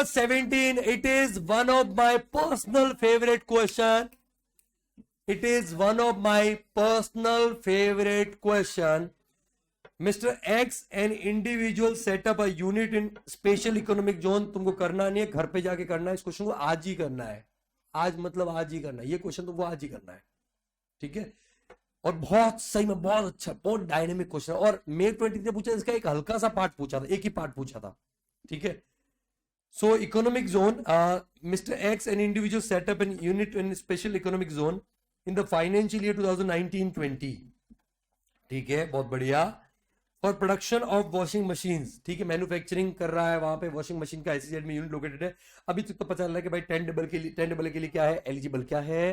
17, it is one of my personal favorite question. It is one of my personal favorite question. Mr. X, an individual set up a unit in special economic zone. तुमको करना नहीं है, घर पे जाके करना है इस क्वेश्चन को, आज ही करना है. आज मतलब आज ही करना है, ये क्वेश्चन तुमको आज ही करना है. ठीक है, और बहुत सही में बहुत अच्छा, बहुत डायनेमिक क्वेश्चन. और मे 23 ने पूछा, इसका एक हल्का सा पार्ट पूछा था, एक ही पार्ट पूछा था. ठीक है. So economic zone, Mr. X, an individual set up an unit in special economic zone in the financial year 2019-20. ठीक है, बहुत बढ़िया. For production of washing machines. ठीक है, मैन्युफैक्चरिंग कर रहा है वहां पे वॉशिंग मशीन का. SEZ में यूनिट लोकेटेड है. अभी तक तो पता चल रहा है कि भाई 10 डबल के लिए क्या है एलिजिबल, क्या है.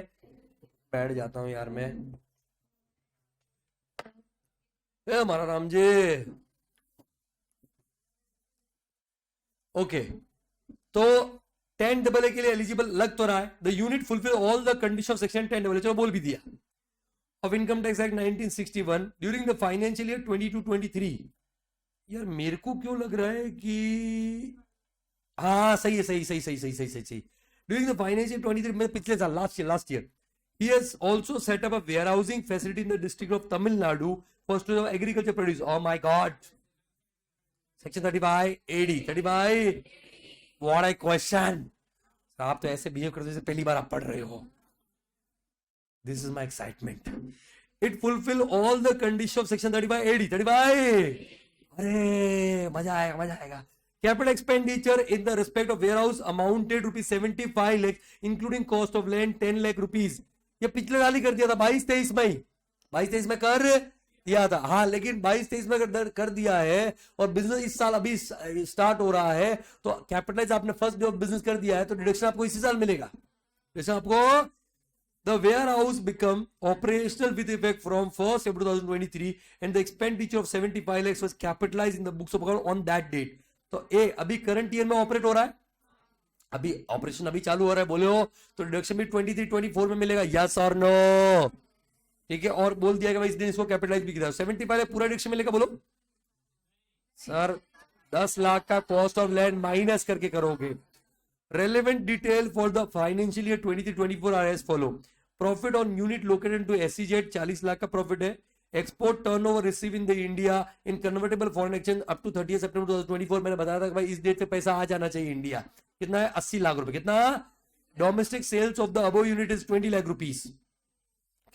बैठ जाता हूं यार मैं. हमारा राम जी. ओके, तो 10 डबल के लिए एलिजिबल लग तो रहा है. The unit fulfil all the condition of section 10 double, चलो बोल भी दिया, of income tax act 1961 during the financial year 22-23. यार मेरे को क्यों लग रहा है कि हाँ सही है, सही. ड्यूरिंग द फाइनेंशियल 23 में पिछले साल last year he has also set up a warehousing facility in the district of Tamil Nadu for storage of agriculture produce. Oh my god, section 35 AD 35. What a question. आप तो ऐसे behave करते जैसे पहली बार आप पढ़ रहे हो. This is my excitement. It fulfill all the conditions of section 35 AD 35. अरे मजा आएगा. Capital expenditure in the respect of warehouse amounted rupees 75 lakh including cost of land 10 lakh rupees. ये पिछले साल ही कर दिया था 22-23 में कर दिया था. हाँ, लेकिन 22-23 में कर दिया है और बिजनेस इस साल अभी स्टार्ट हो रहा है, तो कैपिटलाइज आपने फर्स्ट डे ऑफ बिजनेस कर दिया है, तो डिडक्शन आपको इसी साल मिलेगा. जैसे आपको the warehouse become operational with effect from 1st April 2023 and the expenditure of 75 lakhs was capitalized in the books of account on that date. तो ए अभी करंट ईयर में ऑपरेट हो रहा है, अभी ऑपरेशन अभी चालू हो रहा है, बोले हो तो डिडक्शन भी 23-24 में मिलेगा. यस और नो. ठीक है, और बोल दिया कि भाई इस दिन इसको कैपिटलाइज भी किया. 75 पूरा डिडक्शन मिलेगा. बोलो सर 10 लाख का कॉस्ट ऑफ लैंड माइनस करके करोगे. Relevant detail for the financial year 23-24 are as follow. Profit on unit located to SEZ 40 lakh का प्रॉफिट है. Export turnover receive in the India in convertible foreign exchange up to 30 सितंबर 2024. मैंने बताया था कि भाई इस डेट से पैसा आ जाना चाहिए इंडिया. कितना है 80 लाख रुपए. कितना domestic sales of the above unit is 20 lakh rupees.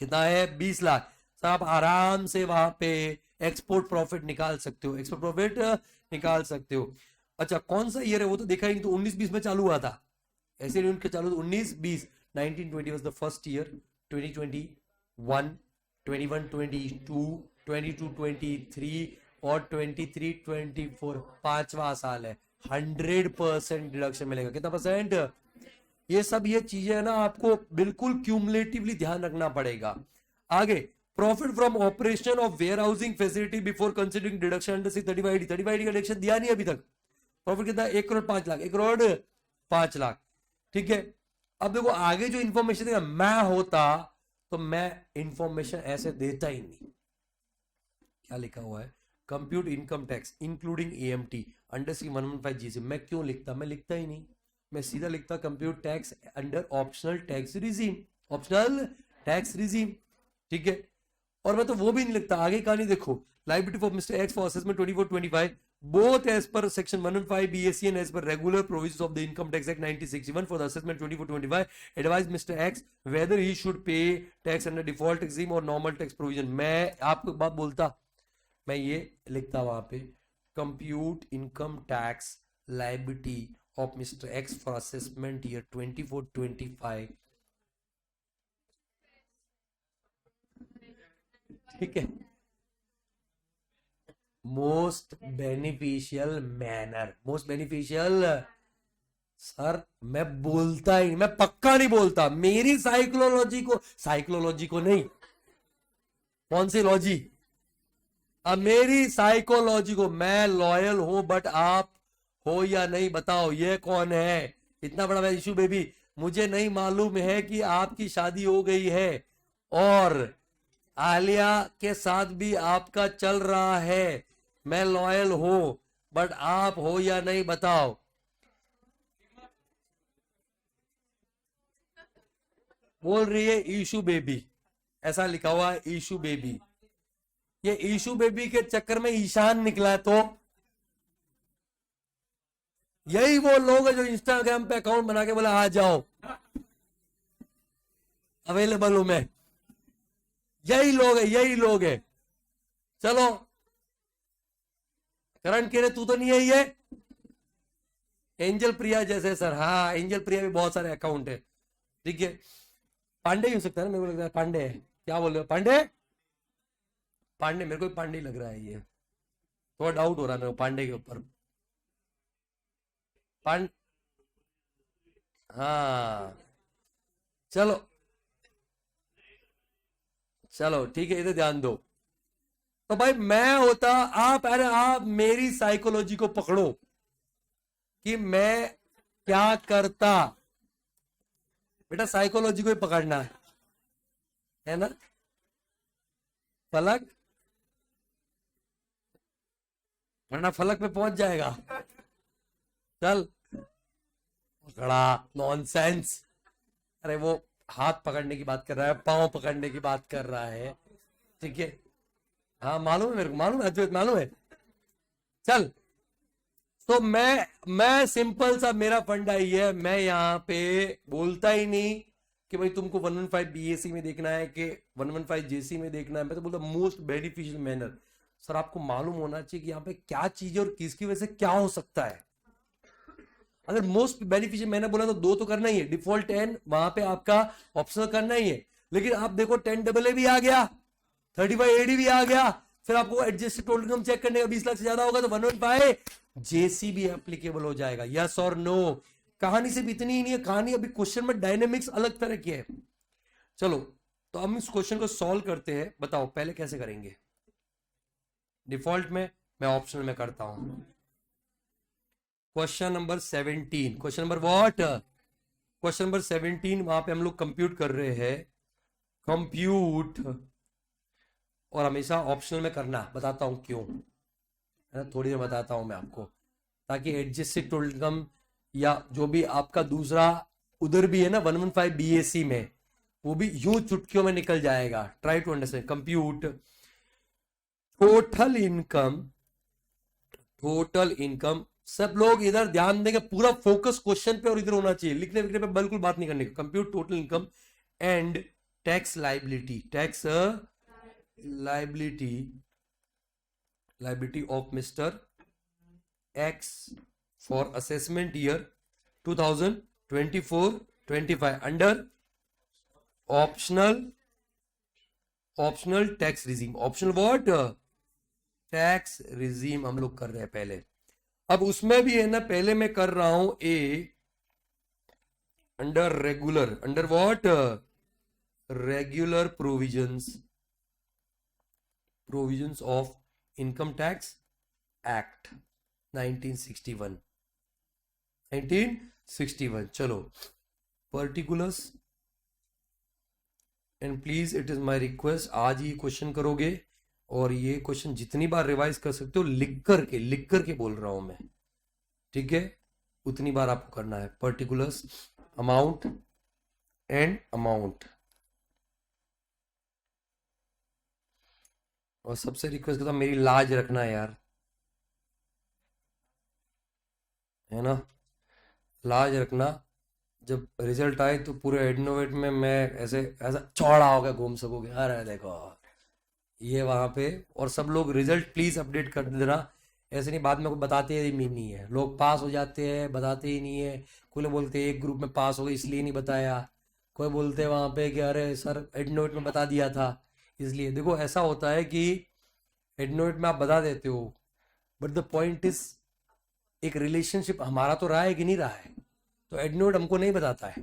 कितना है 20 लाख. तो आप आराम से वहां पे एक्सपोर्ट प्रॉफिट निकाल सकते हो. अच्छा, कौन सा ईयर है वो तो देखा ही नहीं, तो 19-20 में चालू हुआ था. ऐसे यूनिट का चालू 19-20. 1920 वाज द फर्स्ट ईयर. 2021 21-22 22-23 और 23-24 पांचवा साल है. 100% डिडक्शन मिलेगा. कितना परसेंट. ये सब ये चीजें है ना, आपको बिल्कुल क्यूमुलेटिवली ध्यान रखना पड़ेगा. आगे profit from operation of warehousing facility before considering deduction under 35 का डिडक्शन दिया नहीं अभी तक. प्रॉफिट कितना 1 करोड़ 5 लाख. 1 करोड़ 5 लाख. ठीक है, अब देखो आगे जो इंफॉर्मेशन देगा, मैं होता तो मैं इंफॉर्मेशन ऐसे देता ही नहीं. क्या लिखा हुआ है, compute income tax including AMT under C 115G. मैं क्यों लिखता, मैं लिखता ही नहीं. मैं सीधा लिखता compute tax under optional tax regime. ठीक है, और मैं तो वो भी नहीं लिखता. आगे कहानी देखो. Liability for mister x for assessment 24-25 both as per section 115 BAC and as per regular provisions of the Income Tax Act 1961 for the assessment 24-25 advised Mr. X whether he should pay tax under default regime or normal tax provision. मैं आपको बात बोलता, मैं ये लिखता वहां पे compute income tax liability of Mr. X for assessment year 24-25. ठीक है, मोस्ट बेनिफिशियल मैनर. सर मैं बोलता ही, मैं पक्का नहीं बोलता. मेरी साइकोलॉजी को नहीं, कौन सी लॉजी, अब मेरी साइकोलॉजी को मैं लॉयल हूं. बट आप हो या नहीं बताओ, ये कौन है. इतना बड़ा इशू बेबी. मुझे नहीं मालूम है कि आपकी शादी हो गई है और आलिया के साथ भी आपका चल रहा है. मैं लॉयल हूं, बट आप हो या नहीं बताओ. बोल रही है ईशू बेबी, ऐसा लिखा हुआ है ईशू बेबी। ये ईशू बेबी के चक्कर में ईशान निकला है। तो यही वो लोग हैं जो इंस्टाग्राम पे अकाउंट बना के बोला आ जाओ, अवेलेबल हूं मैं। यही लोग है, यही लोग है। चलो करण कह रहे तू तो नहीं है ये एंजल प्रिया जैसे सर। हाँ एंजल प्रिया भी बहुत सारे अकाउंट है, ठीक है। पांडे ही हो सकता है ना, मेरे को लगता है पांडे है। क्या बोल रहे हो? पांडे, पांडे मेरे को भी पांडे ही लग रहा है। ये थोड़ा डाउट हो रहा है मेरे को पांडे के ऊपर। पांड हाँ चलो, चलो ठीक है, इधर ध्यान दो। तो भाई मैं होता, आप अरे आप मेरी साइकोलॉजी को पकड़ो कि मैं क्या करता। बेटा साइकोलॉजी को ही पकड़ना है ना। फलक, वरना फलक पे पहुंच जाएगा। चल पकड़ा, नॉनसेंस। अरे वो हाथ पकड़ने की बात कर रहा है, पांव पकड़ने की बात कर रहा है, ठीक है। हाँ मालूम है मेरे को, मालूम है अद्वैत, मालूम है। चल तो मैं सिंपल सा मेरा फंडा ही है, मैं यहाँ पे बोलता ही नहीं कि भाई तुमको 115 बीएससी में देखना है कि 115 जेसी में देखना है। मैं तो बोलता मोस्ट बेनिफिशियल मैनर। सर आपको मालूम होना चाहिए कि यहाँ पे क्या चीज है और किसकी वजह से क्या हो सकता है। अगर मोस्ट बेनिफिशियल मैंने बोला तो 2 तो करना ही है, डिफॉल्ट 10 वहां पे आपका ऑप्शनल करना ही है। लेकिन आप देखो 10AA भी आ गया, 35AD भी आ गया, फिर आपको एडजस्टेड टोटल इनकम चेक करने का 20 लाख से ज्यादा होगा तो 115 जेसी भी एप्लीकेबल हो जाएगा। यस और नो। कहानी सिर्फ इतनी ही नहीं है, कहानी अभी क्वेश्चन में डायनेमिक्स अलग तरह की है। चलो तो हम इस क्वेश्चन को सॉल्व करते हैं। बताओ पहले कैसे करेंगे। डिफॉल्ट में, मैं ऑप्शनल में करता हूं। Question number 17, question number what, question number 17 वहां पे हम लोग कंप्यूट कर रहे हैं। कंप्यूट, और हमेशा ऑप्शनल में करना, बताता हूं क्यों, है ना, थोड़ी देर बताता हूं मैं आपको, ताकि एडजस्टेड टोटल इनकम या जो भी आपका दूसरा उधर भी है ना 115 बीएससी में, वो भी यूं चुटकियों में निकल जाएगा। Try to understand. Compute total income, total income. सब लोग इधर ध्यान देंगे, पूरा फोकस क्वेश्चन पे और इधर होना चाहिए, लिखने विखने पे बिल्कुल बात नहीं करने की। Compute total income and tax liability, tax liability, liability of mister x for assessment year 2024-25 under optional, optional tax regime. Optional what, tax regime हम लोग कर रहे हैं पहले। अब उसमें भी है ना, पहले मैं कर रहा हूं a under regular, under what, regular provisions, provisions of income tax act 1961, 1961। चलो particulars, and please it is my request आज ही क्वेश्चन करोगे, और ये क्वेश्चन जितनी बार रिवाइज कर सकते हो लिख करके बोल रहा हूं मैं, ठीक है, उतनी बार आपको करना है। Particulars, amount and amount. और सबसे रिक्वेस्ट करता हूं मेरी लाज रखना है यार, है ना, लाज रखना। जब रिजल्ट आए तो पूरे एडनोवेट में मैं ऐसे ऐसा चौड़ा होकर घूम सकोगे, अरे देखो ये वहां पे। और सब लोग रिजल्ट प्लीज अपडेट कर देना, ऐसे नहीं बाद में कोई बताते ही नहीं है। लोग पास हो जाते हैं बताते ही नहीं है। कोई लोग बोलते हैं एक ग्रुप में पास हो गए इसलिए नहीं बताया, कोई बोलते हैं वहां पे कि अरे सर एडनोट में बता दिया था इसलिए। देखो ऐसा होता है कि एडनोट में आप बता देते हो, बट द पॉइंट इज एक रिलेशनशिप हमारा तो रहा है कि नहीं रहा है, तो एडनोट हमको नहीं बताता है,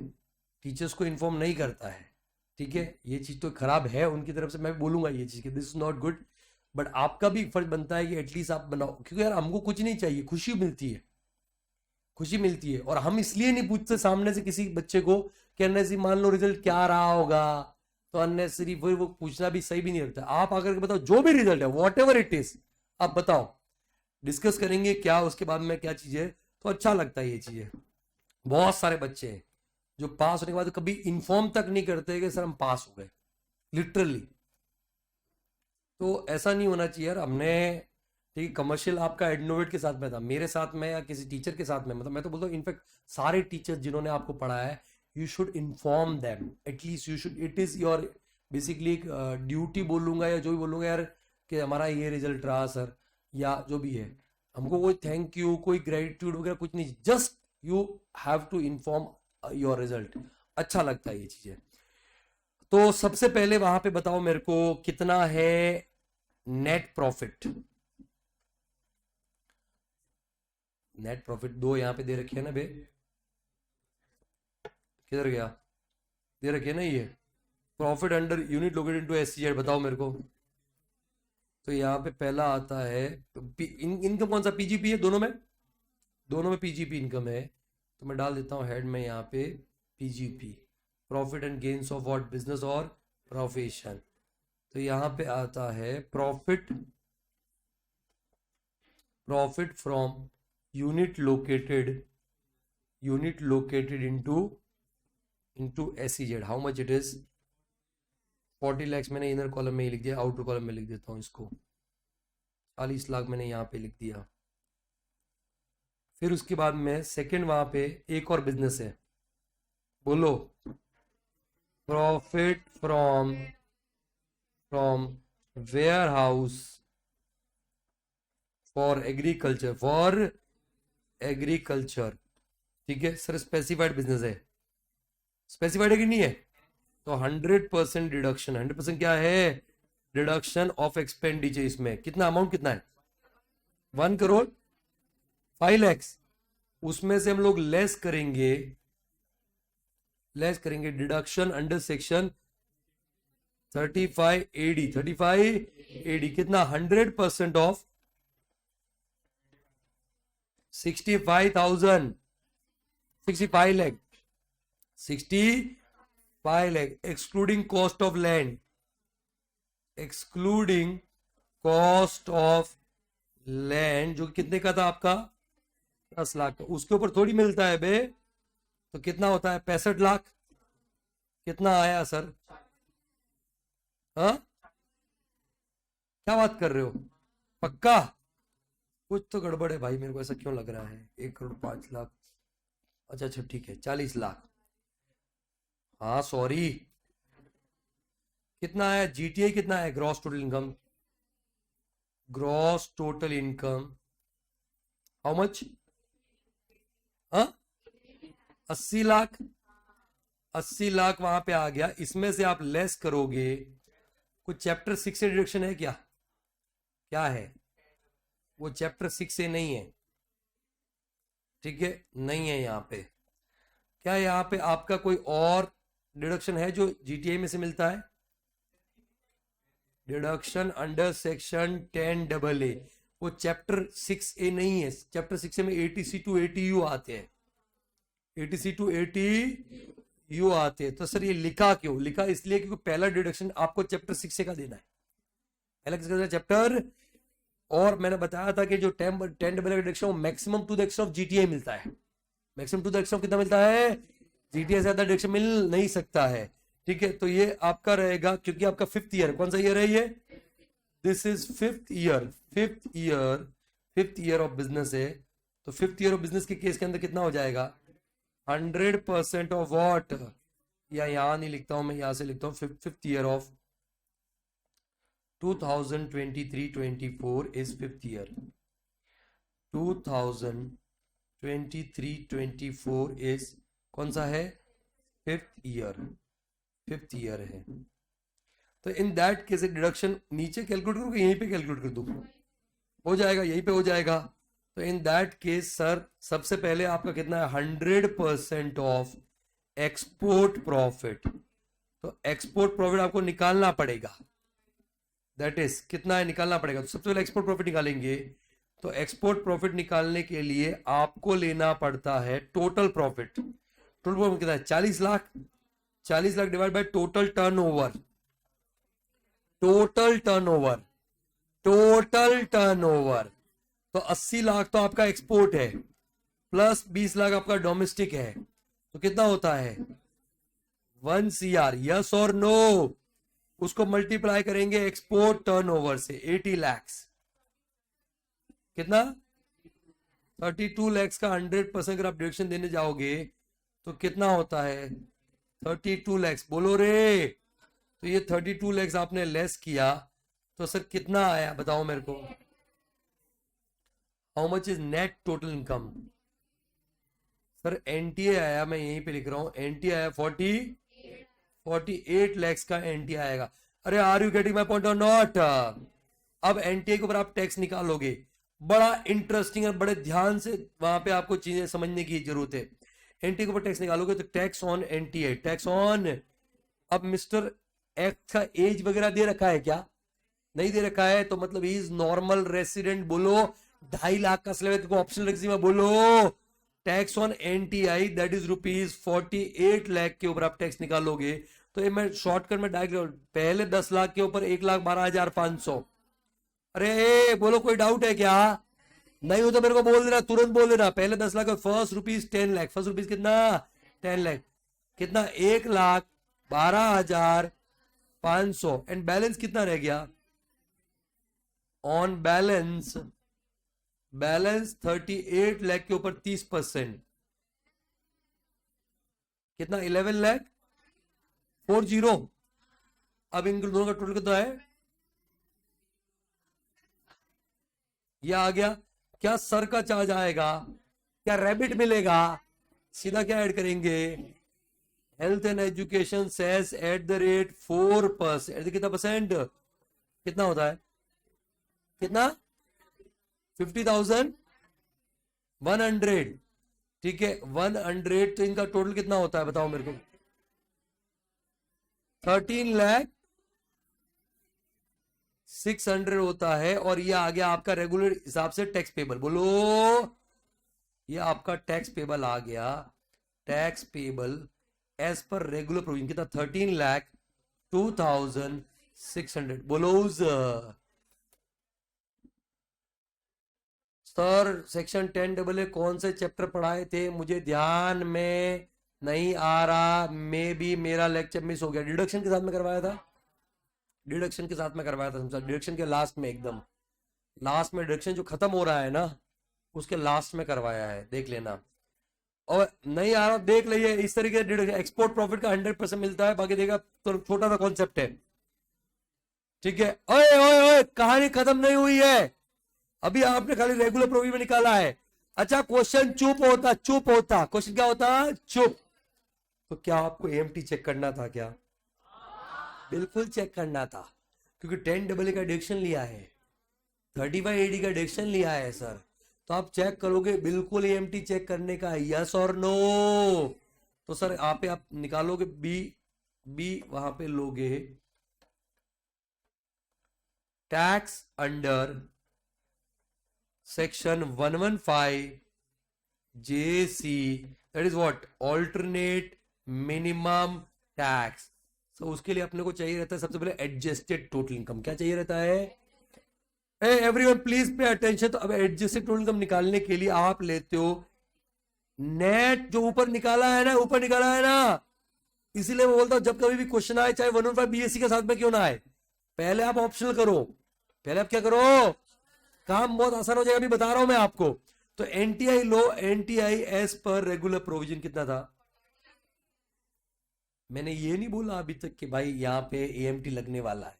टीचर्स को इन्फॉर्म नहीं करता है, ठीक है। ये चीज तो खराब है उनकी तरफ से, मैं भी बोलूंगा ये चीज कि this is not good, but आपका भी फर्ज बनता है कि एटलीस्ट आप बनाओ, क्योंकि यार हमको कुछ नहीं चाहिए, खुशी मिलती है, खुशी मिलती है। और हम इसलिए नहीं पूछते सामने से किसी बच्चे को कि अननेसरी मान लो रिजल्ट क्या रहा होगा, तो अननेसरी फिर वो पूछना भी सही भी नहीं लगता। आप आकर के बताओ जो भी रिजल्ट है वॉट एवर इट इज, आप बताओ, डिस्कस करेंगे क्या उसके बाद में क्या चीज है, तो अच्छा लगता है ये चीजें। बहुत सारे बच्चे हैं जो पास होने के बाद कभी इन्फॉर्म तक नहीं करते कि सर हम पास हो गए, लिटरली। तो ऐसा नहीं होना चाहिए यार। हमने ठीक है, कमर्शियल आपका एडनोवेट के साथ में था, मेरे साथ में या किसी टीचर के साथ में, मतलब मैं तो बोलता हूँ इनफैक्ट सारे टीचर्स जिन्होंने आपको पढ़ाया है, you should inform them at least, you should, it is your basically एक ड्यूटी बोलूंगा या जो भी बोलूंगा यार कि हमारा ये रिजल्ट रहा सर, या जो भी है, हमको कोई थैंक यू कोई ग्रेटिट्यूड वगैरह कुछ नहीं, just you have to inform your result. अच्छा लगता है ये चीजें। तो सबसे पहले वहां पे बताओ मेरे को कितना है नेट प्रॉफिट। नेट प्रॉफिट दो यहां पे दे रखे है ना बे, किधर गया, दे रखे है ना ये profit under unit located into SCZ, बताओ मेरे को। तो यहाँ पे पहला आता है इनकम कौन सा, पीजीपी है, दोनों में पीजीपी इनकम है, तो मैं डाल देता हूँ हेड में यहाँ पे PGP, profit and gains of what, business और प्रोफेशन। तो यहाँ पे आता है profit from unit located into SEZ, how much it is 40 lakhs मैंने इनर कॉलम में ही लिख दिया, आउटर कॉलम में लिख देता हूँ इसको, 40 लाख मैंने यहाँ पे लिख दिया। फिर उसके बाद में सेकंड वहां पे एक और बिजनेस है, बोलो, profit from warehouse for agriculture, ठीक है सर, स्पेसिफाइड बिजनेस है, स्पेसिफाइड है कि नहीं है, तो 100% डिडक्शन, 100% क्या है, डिडक्शन ऑफ एक्सपेंडिचर। इसमें कितना अमाउंट कितना है, 1 करोड़ 5 lakhs, उसमें से हम लोग लेस करेंगे डिडक्शन अंडर सेक्शन 35AD, कितना, 100% of 65,000, 65 lakh, 65 lakh excluding cost of land, जो कितने का था आपका, 10 लाख, उसके ऊपर थोड़ी मिलता है बे, तो कितना होता है, 65 लाख, कितना आया सर, हाँ क्या बात कर रहे हो, पक्का, कुछ तो गड़बड़ है भाई, मेरे को ऐसा क्यों लग रहा है, 1 करोड़ 5 लाख, अच्छा ठीक है 40 लाख, हाँ सॉरी, कितना है जीटीए, कितना है gross total income, how much, हाँ 80 लाख, 80 लाख वहां पे आ गया, इसमें से आप लेस करोगे, कुछ चैप्टर 6 से डिडक्शन है क्या, है वो चैप्टर 6 से नहीं है, ठीक है, नहीं है यहाँ पे, क्या यहाँ पे आपका कोई और डिडक्शन है जो जीटीए में से मिलता है, डिडक्शन अंडर सेक्शन 10AA, वो चैप्टर 6A नहीं है, चैप्टर 6A में ATC टू ATU आते हैं, ATC टू ATU आते हैं, तो सर ये लिखा क्यों, लिखा इसलिए क्योंकि पहला डिडक्शन आपको चैप्टर 6A का देना है, पहला किसका चैप्टर, और मैंने बताया था कि जो 10AA deduction maximum to the extent of GTA मिलता है, मैक्सिमम टू द एक्सटेंट कितना मिलता है, जीटीए से ज्यादा डिडक्शन मिल नहीं सकता है, ठीक है, तो ये आपका रहेगा, क्योंकि आपका 5th ईयर, कौन सा ईयर है ये, this is 5th year of business है, तो 5th ईयर ऑफ बिजनेस के केस के अंदर कितना हो जाएगा, 100% ऑफ व्हाट, या यहां नहीं लिखता हूं मैं, यहां से लिखता हूं 5th year of 2023-24 is 5th year, 2023-24 is कौन सा है, 5th ईयर है, तो इन दैट केस डिडक्शन नीचे कैलकुलेट करूँ, यहीं पे कैलकुलेट कर दूं, हो जाएगा, यहीं पे हो जाएगा, तो इन दैट केस सर सबसे पहले आपका कितना है, 100% ऑफ एक्सपोर्ट प्रॉफिट, तो एक्सपोर्ट प्रॉफिट आपको निकालना पड़ेगा, दैट इज कितना है, निकालना पड़ेगा, तो सबसे पहले एक्सपोर्ट प्रॉफिट निकालेंगे, तो एक्सपोर्ट प्रॉफिट निकालने के लिए आपको लेना पड़ता है टोटल प्रॉफिट, टोटल प्रॉफिट कितना है, 40 lakh, 40 lakh divide by total turnover, तो 80 लाख तो आपका एक्सपोर्ट है, प्लस 20 लाख आपका डोमेस्टिक है, तो कितना होता है 1 CR, यस और नो। उसको मल्टीप्लाई करेंगे एक्सपोर्ट टर्नओवर से 80 लाख, कितना 32 लाख का 100% अगर आप डिडक्शन देने जाओगे तो कितना होता है 32 लाख, बोलो रे। तो ये 32 लाख आपने लेस किया तो सर कितना आया बताओ मेरे को, how much is net total income. Sir NTA आया, मैं यहीं पे लिख रहा हूं, एनटीए आया 48 लाख का एनटीए आएगा। अरे are you getting my point और नॉट। अब एनटीए के ऊपर आप टैक्स निकालोगे, बड़ा इंटरेस्टिंग है, बड़े ध्यान से वहां पे आपको चीजें समझने की जरूरत है। एनटीए के ऊपर टैक्स निकालोगे तो tax on NTA, tax on. अब मिस्टर एक्स का एज वगैरह दे रखा है क्या, नहीं दे रखा है, तो मतलब ही इज नॉर्मल रेसिडेंट, बोलो 2.5 लाख का स्लैब को ऑप्शनल रखी में, बोलो tax on NTI that is ₹48 lakh के ऊपर आप टैक्स निकालोगे। तो ये मैं शॉर्टकट में डायरेक्ट, पहले 10 लाख के ऊपर 1,12,500। अरे बोलो कोई डाउट है क्या, नहीं हो तो मेरे को बोल देना, तुरंत बोल देना। पहले 10 lakh first rupees 10 lakh, first rupees कितना 10 लाख, कितना 1,12,500 एंड बैलेंस कितना रह गया ऑन बैलेंस, बैलेंस 38 लाख के ऊपर 30%, कितना 11,40,000। अब इन दोनों का टोटल कितना है, ये आ गया। क्या सर का चार्ज आएगा, क्या रैबिट मिलेगा, सीधा क्या ऐड करेंगे, हेल्थ एंड एजुकेशन सेस @4%, कितना परसेंट, कितना होता है, कितना 50,100, ठीक है 100। तो इनका टोटल कितना होता है बताओ मेरे को, 13,600,000 होता है। और ये आ गया आपका रेगुलर हिसाब से टैक्स पेबल, बोलो ये आपका टैक्स पेबल आ गया, tax payable as per regular provision, कितना 13,02,600, बोलो सर सेक्शन 10AA कौन से चैप्टर पढ़ाए थे, मुझे ध्यान में नहीं आ रहा, मे भी मेरा लेक्चर मिस हो गया। डिडक्शन के साथ में करवाया था, डिडक्शन के साथ में करवाया था, डिडक्शन के लास्ट में, एकदम लास्ट में, डिडक्शन जो खत्म हो रहा है ना उसके लास्ट में करवाया है, देख लेना। और नहीं आ रहा देख लीजिए, इस तरीके से एक्सपोर्ट प्रॉफिट का 100% मिलता है, बाकी देखा तो छोटा सा कॉन्सेप्ट है, ठीक है। ओए ओए ओए कहानी खत्म नहीं हुई है, अभी आपने खाली रेगुलर प्रोविजन में निकाला है। अच्छा क्वेश्चन चुप होता, चुप होता, क्वेश्चन क्या होता, चुप। तो क्या आपको एएमटी चेक करना था क्या, बिल्कुल चेक करना था, क्योंकि 10AA का डिडक्शन लिया है, 35AD का डिडक्शन लिया है सर, तो आप चेक करोगे बिल्कुल एएमटी चेक करने का, यस और नो। तो सर आप निकालोगे बी वहां पे लोगे tax under section 115 JC, that is what, alternate minimum tax. तो उसके लिए अपने को चाहिए रहता है सबसे पहले एडजस्टेड टोटल इनकम, क्या चाहिए रहता है, एवरीवन प्लीज पे अटेंशन। तो अब एडजस्टेड टोटल इनकम निकालने के लिए आप लेते हो नेट, जो ऊपर निकाला है ना, ऊपर निकाला है ना, इसीलिए मैं बोलता हूं जब कभी भी क्वेश्चन आए, चाहे 115 BSc के साथ में क्यों ना आए, पहले आप ऑप्शनल करो, पहले आप क्या करो, काम बहुत आसान हो जाएगा, अभी बता रहा हूं मैं आपको। तो एनटीआई लो, NTI as per regular provision कितना था, मैंने ये नहीं बोला अभी तक कि भाई यहाँ पे एएमटी लगने वाला है,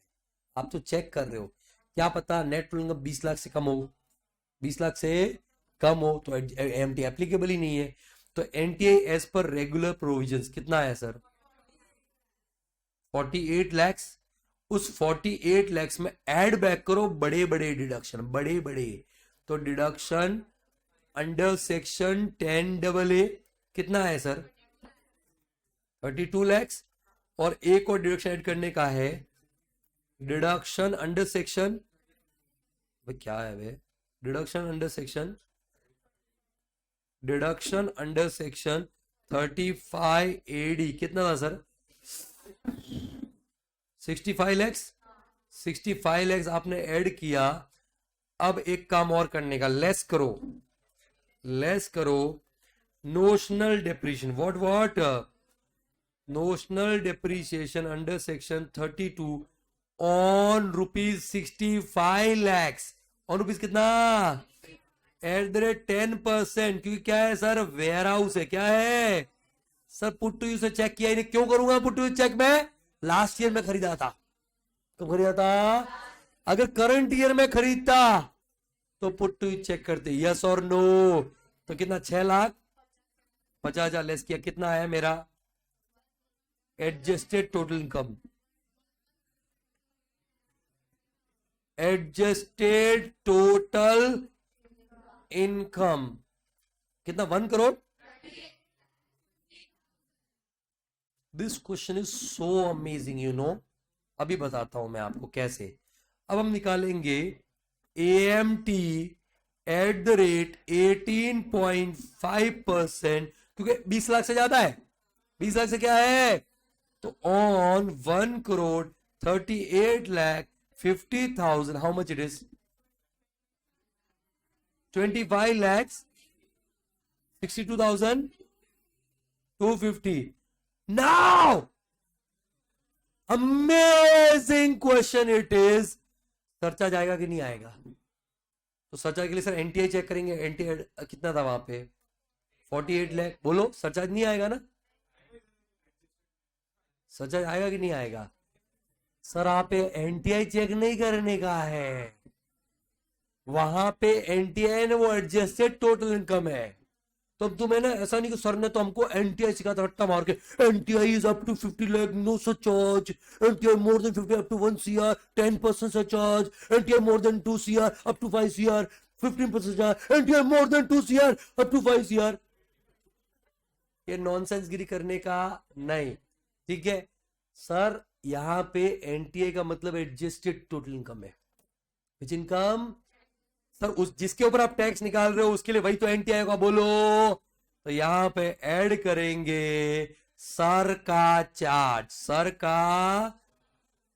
आप तो चेक कर रहे हो, क्या पता नेट इनकम 20 लाख से कम हो, 20 लाख से कम हो तो एएमटी एप्लीकेबल ही नहीं है। तो NTI as per regular provisions कितना है सर, 48 लाख। उस 48 लाख में ऐड बैक करो बड़े बड़े डिडक्शन, बड़े बड़े, तो डिडक्शन अंडर सेक्शन 10AA कितना है सर, 32 लाख। और एक और डिडक्शन ऐड करने का है, डिडक्शन अंडर सेक्शन, क्या है वे, deduction under section, deduction under section 35AD कितना था सर, 65 लाख, 65 लाख आपने ऐड किया। अब एक काम और करने का, लेस करो, लेस करो notional depreciation. What? Notional depreciation under section 32 on rupees 65 lakhs. on rupees कितना? Eight the rate 10%. क्योंकि क्या है सर? वेयर हाउस है. क्या है सर? पुट टू यूज से चेक किया ही नहीं. क्यों करूंगा पुट टू यूज चेक? में लास्ट ईयर में खरीदा था. कब खरीदा था? अगर करंट ईयर में खरीदता तो पुट टू यूज चेक करते. यस और नो? तो कितना? 6,50,000 लेस किया. कितना आया मेरा adjusted total income? Adjusted total income कितना? 1 crore. This question is so amazing you know. अभी बताता हूं मैं आपको कैसे. अब हम निकालेंगे AMT एट द रेट 18.5%, क्योंकि 20 लाख से ज्यादा है. 20 लाख से क्या है? तो on 1,38,50,000 how much it is? 25 lakhs 62,250. Now amazing question it is. Surcharge आएगा कि नहीं आएगा? तो सरचार्ज के लिए सर एनटीआई चेक करेंगे. एनटीआई कितना था वहां पे? 48 लाख. बोलो सरचार्ज नहीं आएगा ना? सरचार्ज आएगा कि नहीं आएगा? सर आप एनटीआई चेक नहीं करने का है. वहां पे एनटीआई ने वो एडजस्टेड टोटल इनकम है. तो अब तुम्हें ना ऐसा नहीं कि सर ने तो हमको एनटीआई सिखाता रट्टा मार के. NTI is up to 50 lakh no surcharge. NTI more than 50 up to 1 CR 10% surcharge. NTI more than 2 CR up to 5 CR 15% surcharge. NTI more than 2 CR up to 5 CR. ये नॉनसेंस गिरी करने का नहीं. ठीक है सर. यहां पे एनटीआई का मतलब एडजस्टेड टोटल इनकम है. विच इनकम? सर उस जिसके ऊपर आप टैक्स निकाल रहे हो उसके लिए वही तो एनटीआई का. बोलो. तो यहां पे ऐड करेंगे सर का चार्ज. सर का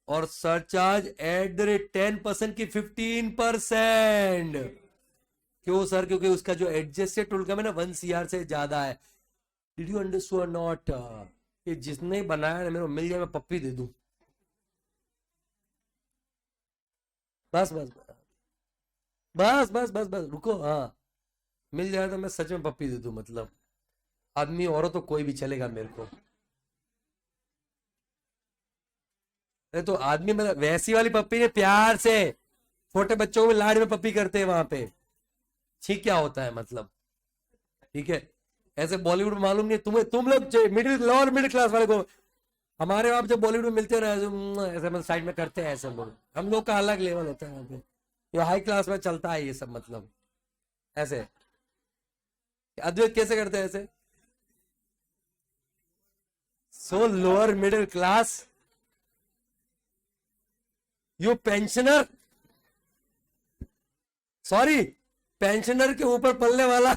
और सरचार्ज एट द रेट 10% की 15%. क्यों सर? क्योंकि उसका जो एडजस्टेड टोटल इनकम है ना 1 CR से ज्यादा है. Did you understand not? ये जिसने बनाया ना मेरे को मिल जाए मैं पप्पी दे दूं. बस बस बस बस बस बस रुको. हाँ मिल जाए तो मैं सच में पप्पी दे दूं. मतलब आदमी औरत तो कोई भी चलेगा मेरे को. अरे तो आदमी मतलब वैसी वाली पप्पी ने प्यार से. छोटे बच्चों को लाड़ में पप्पी करते हैं वहां पे. ठीक क्या होता है मतलब? ठीक है. ऐसे बॉलीवुड में मालूम नहीं तुम्हें. तुम लोग मिडिल लोअर मिडिल क्लास वाले को. हमारे वहां जब बॉलीवुड में मिलते हैं ऐसे मतलब साइड में करते हैं ऐसे लोग. हम लोग का अलग लेवल होता है वहां पे. ये हाई क्लास में चलता है ये सब. मतलब ऐसे अद्वैत कैसे करते हैं ऐसे? सो lower middle class. You pensioner. Sorry pensioner के ऊपर पलने वाला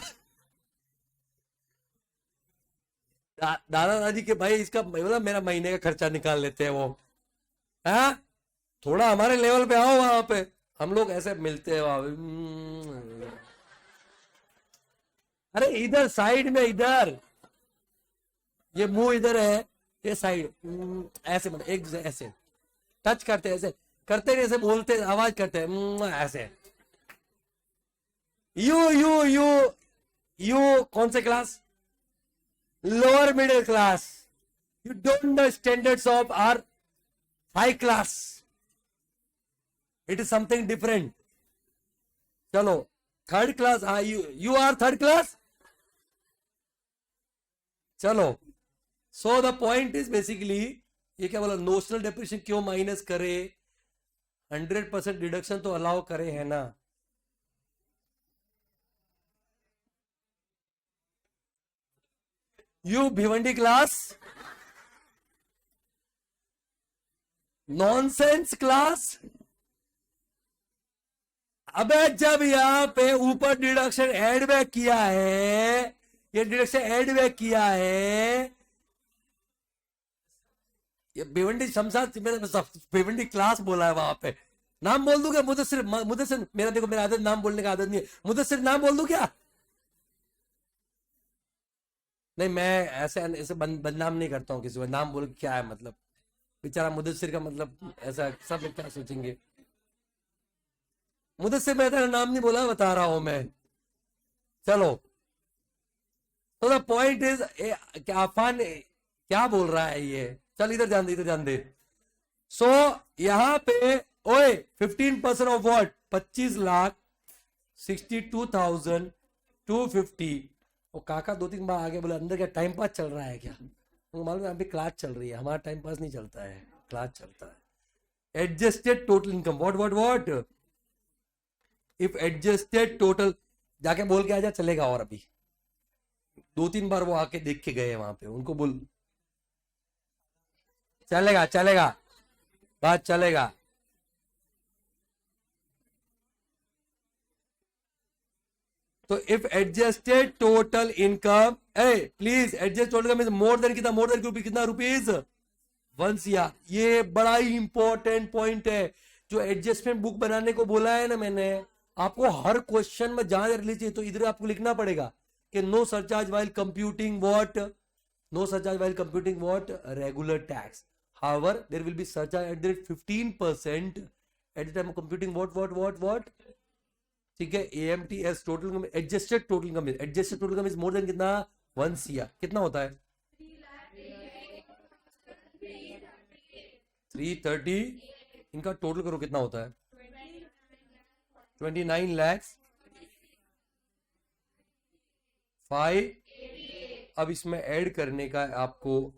दादा दादी के भाई. इसका मतलब मेरा महीने का खर्चा निकाल लेते हैं वो. हाँ थोड़ा हमारे लेवल पे आओ. वहां पे हम लोग ऐसे मिलते हैं वहां. अरे इधर साइड में इधर. ये मुंह इधर है. ये साइड ऐसे मतलब एक दूसरे ऐसे टच करते हैं. ऐसे करते नहीं. ऐसे बोलते आवाज करते हैं ऐसे. यू कौन से class? Lower middle class. You don't know standards of our high class. It is something different. चलो third class. You are third class. चलो so the point is basically ये क्या बोला? नोशनल डेप्रिसिएशन क्यों माइनस करे? 100% deduction तो allow करे है ना. You Bhiwandi class. Nonsense class. अबे जब यहां पे ऊपर डिडक्शन एड बैक किया है. ये डिडक्शन एड बैक किया है. ये भिवंडी शमशाद भिवंडी क्लास बोला है वहां पे. नाम बोल दूं क्या? मुदस्सिर. मुदस्सिर मेरा देखो मेरा आदत नाम बोलने का आदत नहीं है. मुदस्सिर नाम बोल दूं क्या? नहीं, मैं ऐसे ऐसे बदनाम नहीं करता हूँ किसी को, नाम बोल के क्या है मतलब, बेचारा मुदस्सिर का मतलब ऐसा सब लोग क्या सोचेंगे। मुदस्सिर, मैं तेरा नाम नहीं बोला, बता रहा हूं मैं। चलो, तो द पॉइंट इज, क्या अफान क्या बोल रहा है ये। चल इधर जान दे, इधर जान दे। सो यहां पे, ओए 15% ऑफ व्हाट, 25,62,250। वो काका दो तीन बार आगे बोला, अंदर क्या टाइम पास चल रहा है क्या? उनको मालूम है अभी क्लास चल रही है, हमारा टाइम पास नहीं चलता है, क्लास चलता है। Adjusted total income, what what what, if adjusted total, जाके बोल के आजा, चलेगा। और अभी दो तीन बार वो आके देख के गए वहां पे, उनको बोल, चलेगा चलेगा, बात चलेगा। तो if adjusted total income, A please, adjust total income is more than कितना, मोर देन कितना रुपीज, 1 CR। ये बड़ा ही इंपॉर्टेंट पॉइंट है, जो एडजस्टमेंट बुक बनाने को बोला है ना मैंने आपको, हर क्वेश्चन में जहां रिलीज चाहिए तो इधर आपको लिखना पड़ेगा कि no surcharge while computing what, no surcharge while computing what, regular tax. However there will be surcharge at the rate 15% at the time of computing what what what what. ठीक है, AMT as total income, adjusted total income, adjusted total income is more than कितना, 1 CR। कितना होता है, 330। इनका total करो कितना होता है, 29 lakhs 5। अब इसमें ऐड करने का है आपको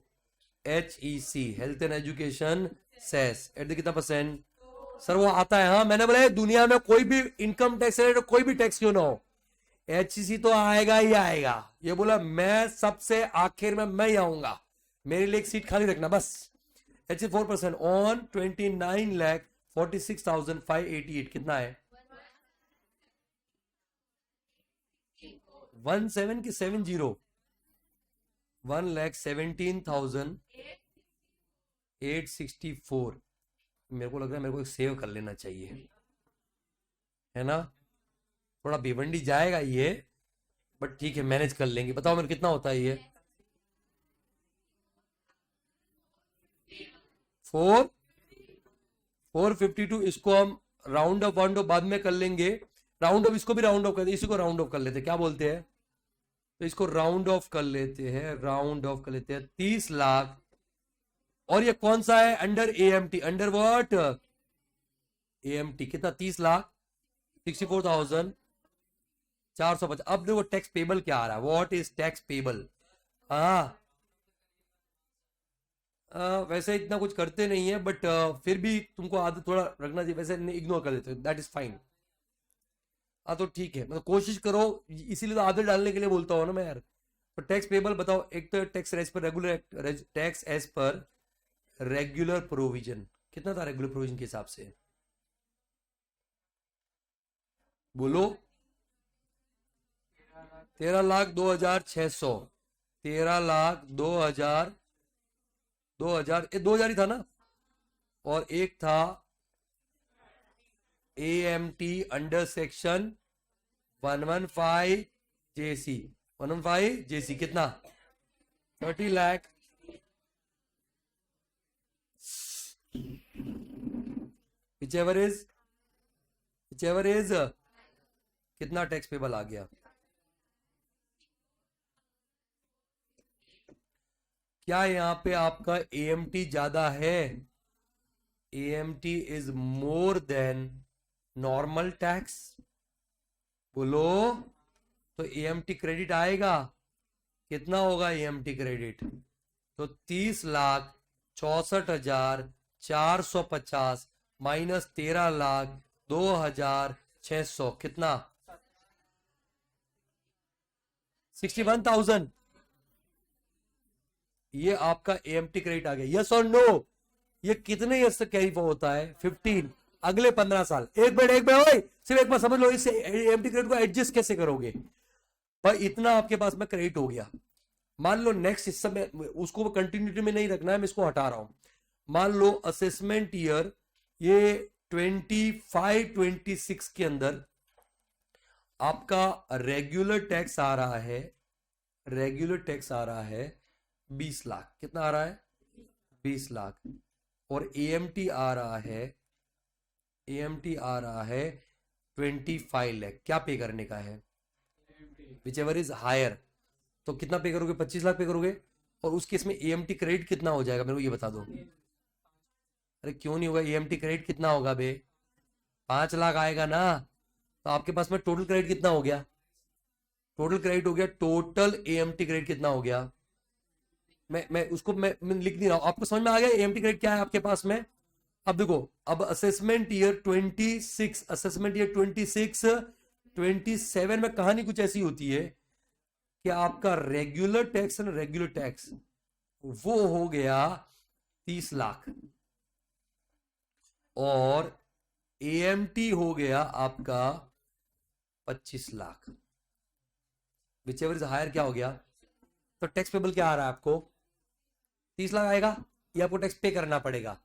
HEC, health and education cess, at the कितना परसेंट, सर वो आता है। हाँ मैंने बोला दुनिया में कोई भी इनकम टैक्स है, कोई भी टैक्स क्यों ना हो, HEC तो आएगा ही आएगा। ये बोला मैं सबसे आखिर में मैं ही आऊंगा, मेरे लिए एक सीट खाली रखना बस। HEC 4% on 29,46,588। कितना है, 17 की 70, 1,17,864। मेरे को लग रहा है मेरे को सेव कर लेना चाहिए, है ना। थोड़ा भिवंडी जाएगा ये, बट ठीक है मैनेज कर लेंगे। बताओ मेरे कितना होता है ये, 452। इसको हम राउंड ऑफ वाउंड ऑफ बाद में कर लेंगे, राउंड ऑफ इसको भी राउंड ऑफ कर, इसी को राउंड ऑफ कर लेते हैं, क्या बोलते हैं, तो इसको राउंड ऑफ कर लेते हैं, राउंड ऑफ कर लेते हैं 30 लाख। और ये कौन सा है, under AMT, under what, AMT. कितना, 30 लाख 64,450। अब देखो टैक्स पेबल क्या आ रहा है, व्हाट इज टैक्स पेबल। हाँ वैसे इतना कुछ करते नहीं है, बट फिर भी तुमको आदत थोड़ा रखना चाहिए, वैसे इग्नोर कर देते हो, दैट इज फाइन। हाँ तो ठीक है, मतलब कोशिश करो, इसीलिए तो आदत डालने के लिए बोलता हूँ ना मैं यार। तो टैक्स पेबल बताओ, एक तो tax as per regular, tax as per regular provision, कितना था रेगुलर प्रोविजन के हिसाब से, बोलो, 13,02,600, 13,02,000, 2000, 2000 ही था ना। और एक था AMT under section 115 JC, 115 JC। कितना, 30 लाख। whichever is कितना टैक्स पेबल आ गया, क्या यहाँ पे आपका AMT ज्यादा है, AMT is more then normal tax, बोलो। तो AMT क्रेडिट आएगा, कितना होगा AMT क्रेडिट, तो 30,64,450 माइनस 13,02,600, कितना, 61,000। ये आपका AMT क्रेडिट आ गया, यस और नो। ये कितने ईयर्स तक कैरी होता है, 15, अगले 15 साल। एक मिनट ओए, सिर्फ एक बार समझ लो, इससे AMT क्रेडिट को एडजस्ट कैसे करोगे। पर इतना आपके पास में क्रेडिट हो गया, मान लो नेक्स्ट इस समय उसको कंटिन्यूटी में नहीं रखना है, मैं इसको हटा रहा हूं। मान लो असेसमेंट ईयर ये 25-26 के अंदर आपका रेगुलर टैक्स आ रहा है रेगुलर टैक्स आ रहा है 20 लाख, कितना आ रहा है 20 लाख, और एएमटी आ रहा है, एएमटी आ रहा है 25 लाख, क्या पे करने का है, विच एवर इज हायर, तो कितना पे करोगे 25 लाख पे करोगे, और उस केस में एएमटी क्रेडिट कितना हो जाएगा मेरे को ये बता दो। अरे क्यों नहीं होगा, एएमटी क्रेडिट कितना होगा बे, 5 लाख आएगा ना, तो आपके पास में टोटल क्रेडिट कितना हो गया, टोटल क्रेडिट हो गया, टोटल एएमटी क्रेडिट कितना हो गया, मैं उसको मैं लिख नहीं रहा हूं, आपको समझ में आ गया एएमटी क्रेडिट क्या है आपके पास में। अब देखो, अब असेसमेंट ईयर 26, असेसमेंट ईयर 26, 27 में कहानी कुछ ऐसी होती है कि आपका रेगुलर टैक्स है ना, रेगुलर टैक्स वो हो गया 30 लाख, और एएमटी हो गया आपका 25 lakh, whichever is higher क्या हो गया, तो टैक्स पेबल क्या आ रहा है आपको 30 लाख आएगा, ये आपको टैक्स पे करना पड़ेगा।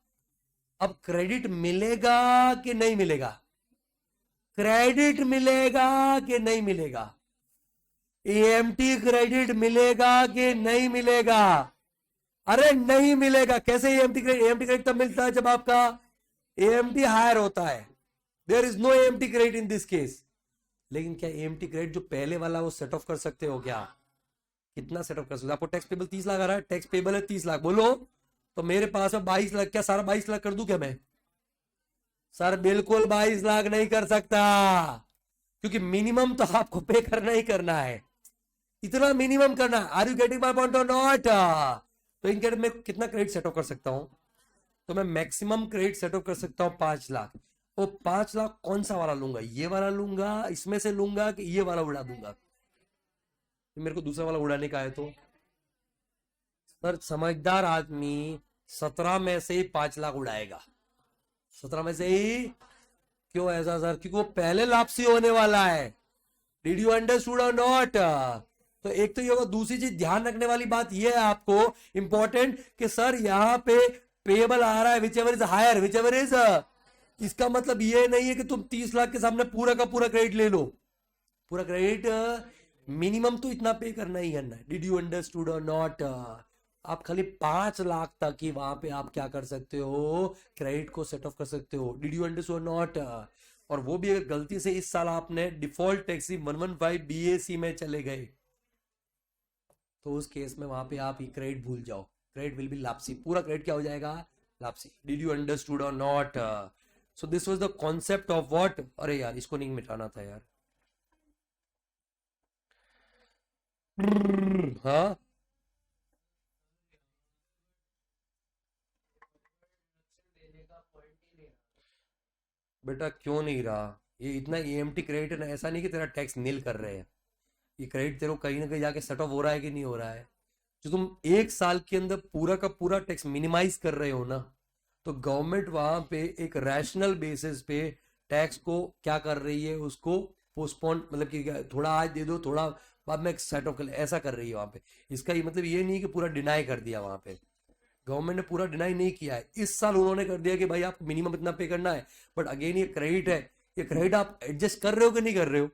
अब क्रेडिट मिलेगा कि नहीं मिलेगा, क्रेडिट मिलेगा कि नहीं मिलेगा, एएमटी क्रेडिट मिलेगा कि नहीं मिलेगा, अरे नहीं मिलेगा। कैसे एएमटी क्रेडिट, एएमटी क्रेडिट तब मिलता है जब आपका एएमटी हायर होता है, there is no AMT credit in this case. लेकिन क्या एएमटी क्रेडिट जो पहले वाला वो सेट ऑफ कर सकते हो क्या, कितना सेट ऑफ कर सकते हो, आपको टैक्स पेबल 30 लाख आ रहा है, टैक्स पेबल है 30 लाख, बोलो तो मेरे पास में 22 लाख, क्या सारा 22 लाख कर दूं क्या मैं, सर बिल्कुल 22 लाख नहीं कर सकता, क्योंकि मिनिमम तो आपको पे करना ही करना है, इतना मिनिमम करना है। Are you getting my point और नॉट, तो इन केस में कितना क्रेडिट सेट ऑफ कर सकता हूं, तो मैं मैक्सिमम क्रेडिट सेट ऑफ कर सकता हूं 5 लाख, वो 5 लाख कौन सा वाला लूंगा, ये वाला लूंगा, इसमें से लूंगा कि ये वाला उड़ा दूंगा, तो मेरे को दूसरा वाला उड़ाने का है, तो सर समझदार आदमी 17 में से ही 5 लाख उड़ाएगा, 17 में से ही। क्यों ऐसा सर, क्योंकि वो पहले लापसी होने वाला है, डिड यू अंडरस्टूड और नॉट। तो एक तो ये होगा, दूसरी चीज ध्यान रखने वाली बात ये है आपको इंपॉर्टेंट कि सर यहाँ पे पेबल आ रहा है whichever is higher, whichever is, इसका मतलब ये नहीं है कि तुम 30 लाख के सामने पूरा का पूरा क्रेडिट ले लो, पूरा क्रेडिट मिनिमम तो इतना पे करना ही करना है, डिड यू अंडरस्टूड और नॉट। आप खाली 5 लाख तक ही वहां पे आप क्या कर सकते हो, क्रेडिट को सेट ऑफ कर सकते हो, डिड यू अंडरस्टूड नॉट। और वो भी अगर गलती से इस साल आपने डिफॉल्ट टैक्स 115 बीएसी में चले गए, तो उस केस में वहां पे आप ही क्रेडिट भूल जाओ, क्रेडिट विल बी लापसी, पूरा क्रेडिट क्या हो जाएगा, लापसी, डिड यू अंडरस्टूड और not. So this was the concept of what, अरे यार इसको नहीं मिटाना था यार, हाँ बेटा क्यों नहीं रहा, ये इतना एएमटी क्रेडिट है ना, ऐसा नहीं कि तेरा टैक्स नील कर रहे हैं, ये क्रेडिट तेरे को कहीं ना कहीं जाके सेट ऑफ हो रहा है कि नहीं हो रहा है। जो तुम एक साल के अंदर पूरा का पूरा टैक्स मिनिमाइज कर रहे हो ना, तो गवर्नमेंट वहां पे एक रैशनल बेसिस पे टैक्स को क्या कर रही है, उसको पोस्टपोन, मतलब कि थोड़ा आज दे दो थोड़ा बाद में सेट ऑफ कर, ऐसा कर रही है वहां पे। इसका ये मतलब ये नहीं कि पूरा डिनाई कर दिया, वहां पे गवर्नमेंट ने पूरा डिनाई नहीं किया है, इस साल उन्होंने कर दिया कि भाई आपको मिनिमम इतना पे करना है, बट अगेन ये क्रेडिट है, ये क्रेडिट आप एडजस्ट कर रहे हो कि नहीं कर रहे हो।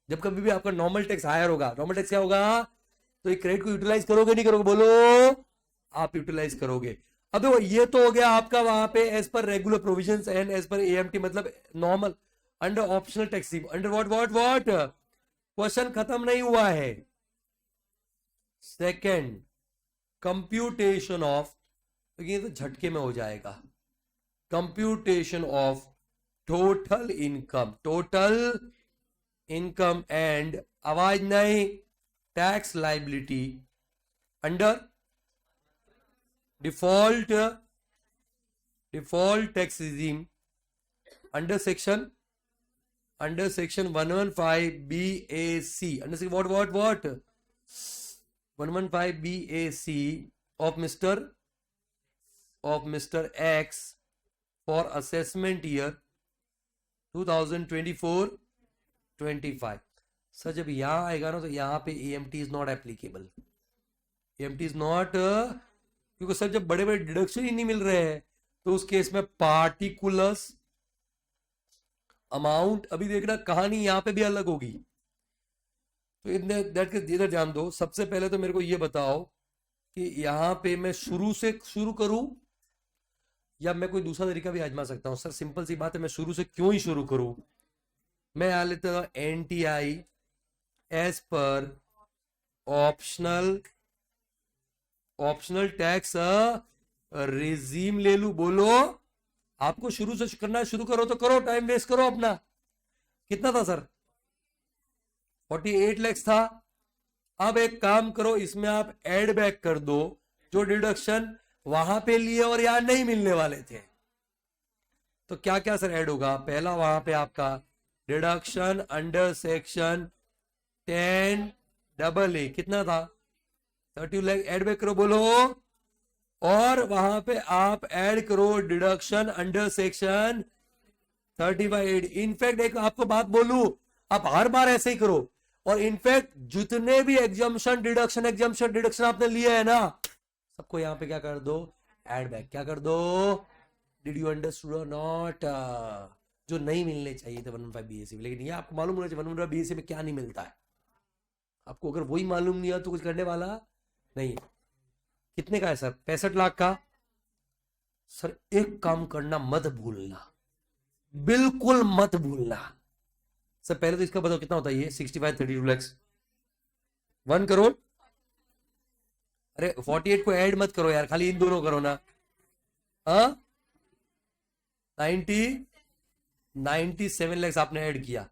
जब कभी भी आपका नॉर्मल टैक्स हायर होगा, नॉर्मल टैक्स क्या होगा, तो ये क्रेडिट को यूटिलाइज करोगे नहीं करोगे, बोलो आप यूटिलाइज करोगे। अब देखो ये तो हो गया आपका वहां पे as per regular provisions and as per AMT, मतलब normal under optional tax, under what what what, question खत्म नहीं हुआ है। सेकंड, कंप्यूटेशन ऑफ, ये तो झटके में हो जाएगा, computation of total income, total income and, आवाज नहीं, tax liability under default, default tax regime under section 115 BAC, under what 115 BAC of Mr. X for assessment year 2024-25। Sir जब यहां आएगा ना, तो यहां पे AMT is not applicable, AMT is not, क्योंकि सर जब बड़े बड़े डिडक्शन ही नहीं मिल रहे हैं, तो उस केस में पार्टिकुलर्स अमाउंट, अभी देखना कहानी यहां पे भी अलग होगी, तो दैट केस इधर ध्यान दो। सबसे पहले तो मेरे को ये बताओ कि यहां पे मैं शुरू से शुरू करूं या मैं कोई दूसरा तरीका भी आजमा सकता हूं। सर सिंपल सी बात है, मैं शुरू से क्यों ही शुरू करूं। मैं यहां लेता हूं NTI as per optional tax regime ले लू। बोलो, आपको शुरू से करना है, शुरू करो तो करो, टाइम वेस्ट करो अपना। कितना था सर? 48 लाख था। अब एक काम करो, इसमें आप एड बैक कर दो जो डिडक्शन वहां पे लिए और यहां नहीं मिलने वाले थे। तो क्या क्या सर ऐड होगा? पहला वहां पे आपका डिडक्शन अंडर सेक्शन 10AA कितना था? 30 लाख ऐड बैक करो। बोलो, और वहां पे आप ऐड करो डिडक्शन अंडर सेक्शन 35। इनफैक्ट एक आपको बात बोलू, आप हर बार ऐसे ही करो। और इनफैक्ट जितने भी एग्जाम्पशन डिडक्शन आपने लिए है ना, सबको यहां पे क्या कर दो? Add back. क्या कर दो? डिड यू अंडरस्टूड और नॉट? जो नहीं मिलने चाहिए थे 115 BAC में, लेकिन ये आपको मालूम होना चाहिए 115 BAC में क्या नहीं मिलता है। आपको अगर वही मालूम नहीं है तो कुछ करने वाला नहीं। कितने का है सर? 65 लाख का। सर एक काम करना, मत भूलना, बिल्कुल मत भूलना। सर पहले तो इसका बताओ कितना होता है ये? 65 32 लैक्स 1 करोड़। अरे 48 को ऐड मत करो यार, खाली इन दोनों करो ना। हाँ 97 लैक्स आपने ऐड किया।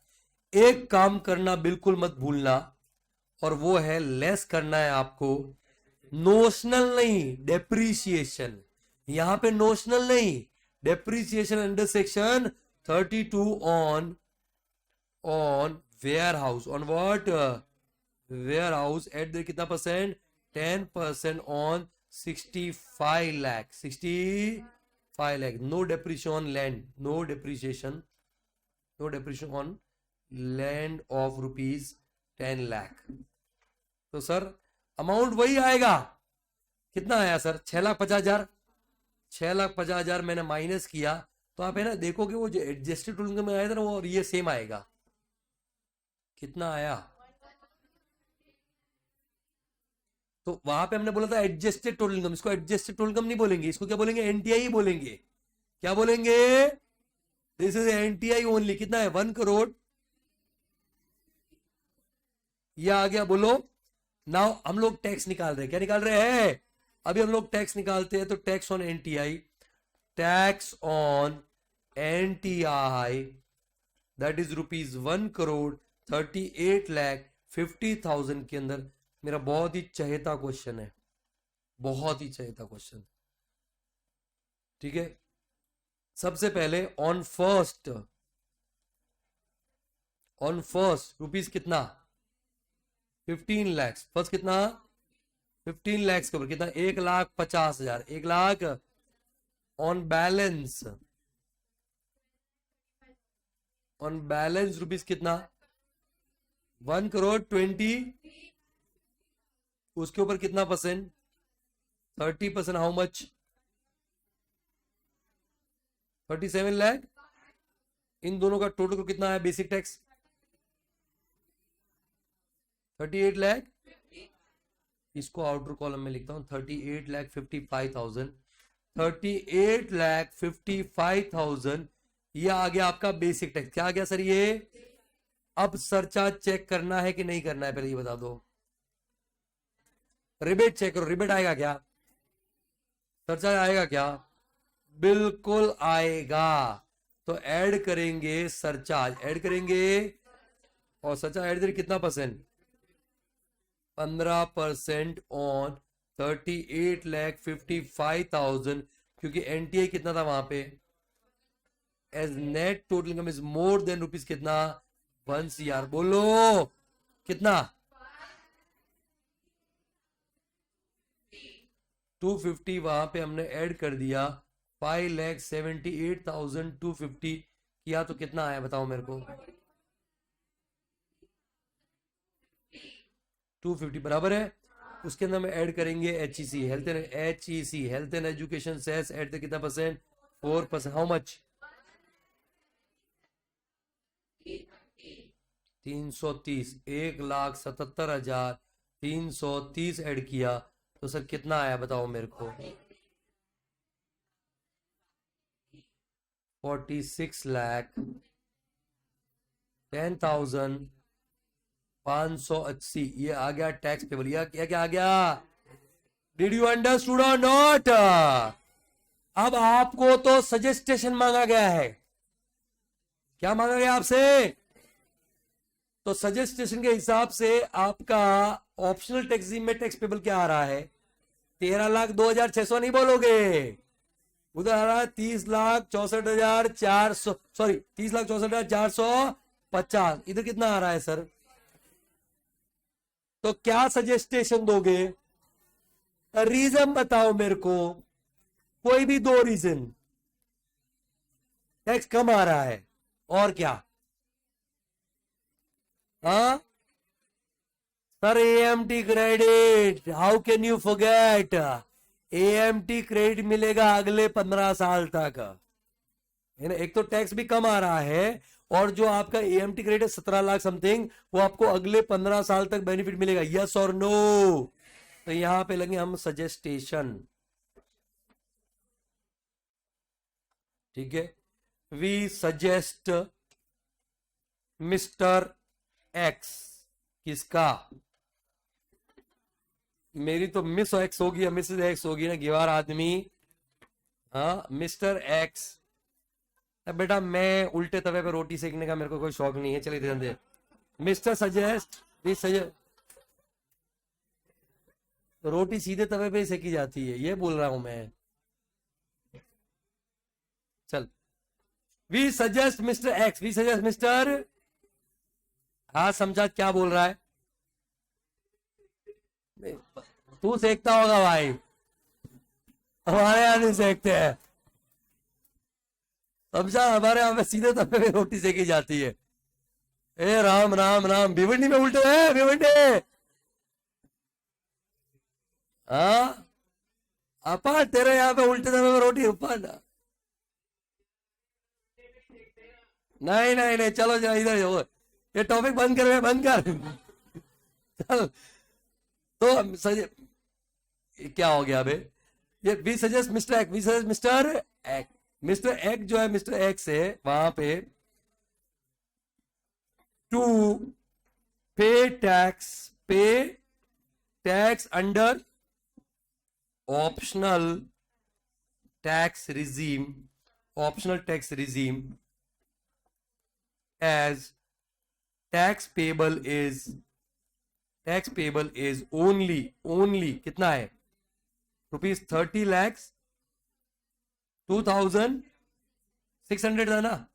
एक काम करना बिल्कुल मत भूलना, और वो है लेस करना है आपको नोशनल नहीं, डेप्रीसिएशन। यहां पे नोशनल नहीं, depreciation under section 32 on warehouse. On what? Warehouse at the कितना परसेंट? 10% on 65 lakh. 65 lakh. No depreciation on land, no depreciation on land of ₹10 lakh. तो सर अमाउंट वही आएगा। कितना आया सर? 6,50,000। 6,50,000 मैंने माइनस किया तो आप है ना देखोगे वो जो एडजस्टेड टोटल इनकम में आया था ना, वो और ये सेम आएगा। कितना आया? तो वहां पे हमने बोला था एडजस्टेड टोटल इनकम। इसको एडजस्टेड टोटल इनकम नहीं बोलेंगे, इसको क्या बोलेंगे? NTI ही बोलेंगे। क्या बोलेंगे? This is NTI only. कितना है? 1 करोड़। ये आ गया। बोलो, नाउ हम लोग टैक्स निकाल रहे हैं। क्या निकाल रहे हैं? अभी हम लोग टैक्स निकालते हैं। तो tax on NTI, tax on NTI that is ₹1,38,50,000 के अंदर मेरा बहुत ही चहेता क्वेश्चन है, बहुत ही चहेता क्वेश्चन। ठीक है, सबसे पहले ऑन फर्स्ट रुपीज कितना? 15 लाख। फर्स्ट कितना? 15 लाख के ऊपर कितना? 1,50,000। 1 लाख ऑन बैलेंस रुपीज कितना? 1 करोड़ 20। उसके ऊपर कितना परसेंट? 30%। How much? 37 लाख। इन दोनों का टोटल कितना है बेसिक टैक्स? 38 लाख। इसको आउटर कॉलम में लिखता हूं 38,55,000। 38,55,000 ये आ गया आपका बेसिक टैक्स। क्या आ गया सर ये? अब सरचार्ज चेक करना है कि नहीं करना है, पहले ये बता दो। रिबेट चेक करो, रिबेट आएगा क्या? सरचार्ज आएगा क्या? बिल्कुल आएगा। तो ऐड करेंगे सरचार्ज, ऐड करेंगे, और सरचार्ज ऐड करेंगे कितना परसेंट? 15% ऑन 38,55,000, क्योंकि NTI कितना था वहां पे? As net total income is more than rupees कितना? 1 CR। बोलो कितना? 250 वहां पे हमने ऐड कर दिया। 5,78,250 किया तो कितना आया बताओ मेरे को? 250 बराबर है। उसके अंदर में ऐड करेंगे HEC health and education cess at the कितना परसेंट? 4%। How much? 330, 1,77,330 ऐड किया तो सर कितना आया बताओ मेरे को? 46,10,580 ये आ गया टैक्स पेबल। ये क्या क्या आ गया? डिड यू अंडरस्टूड और नॉट? अब आपको तो सजेस्टेशन मांगा गया है। क्या मांगा गया आपसे? तो सजेस्टेशन के हिसाब से आपका ऑप्शनल टैक्स में टैक्स पेबल क्या आ रहा है? 13,02,600 नहीं बोलोगे, उधर आ रहा है 30,64,400, सॉरी 30,64,450। इधर कितना आ रहा है सर? तो क्या सजेस्टेशन दोगे? रीजन बताओ मेरे को, कोई भी 2 रीजन। टैक्स कम आ रहा है और क्या? हाँ sir, AMT credit, how can you forget? AMT credit मिलेगा अगले 15 साल तक, है ना। एक तो टैक्स भी कम आ रहा है और जो आपका एएमटी क्रेडिट है 17 लाख समथिंग, वो आपको अगले 15 साल तक बेनिफिट मिलेगा। यस और नो? तो यहां पे लगे हम सजेस्टेशन। ठीक है, वी सजेस्ट मिस्टर एक्स। किसका? मेरी तो मिस एक्स होगी या मिसेस एक्स होगी ना, गिवार आदमी। हाँ, मिस्टर एक्स। अब बेटा मैं उल्टे तवे पे रोटी सेकने का मेरे को कोई शौक नहीं है, चलिए ध्यान दे। मिस्टर सजेस्ट, वी सजेस्ट, रोटी सीधे तवे पे ही सेकी जाती है, ये बोल रहा हूं मैं। चल, we suggest mister X, we suggest mister. हाँ समझा क्या बोल रहा है? तू सेकता होगा भाई, हमारे यहाँ नहीं सेकते हैं, समझा। हमारे यहाँ पे सीधे तवे पे रोटी सेकी जाती है। ए राम राम राम, भिवंडी में उल्टे है, भिवंडी। हाँ अपा, तेरे यहाँ पे उल्टे तवे पे रोटी ऊपर। नहीं नहीं नहीं, चलो चलो इधर हो, ये टॉपिक बंद कर, बंद कर। चल, तो क्या हो गया बे? ये we suggest mister X, we suggest mister X. Mister X जो है, मिस्टर एक्स है वहां पे to pay tax under optional tax regime as tax payable is only कितना है? रुपीज 30,02,600 था ना,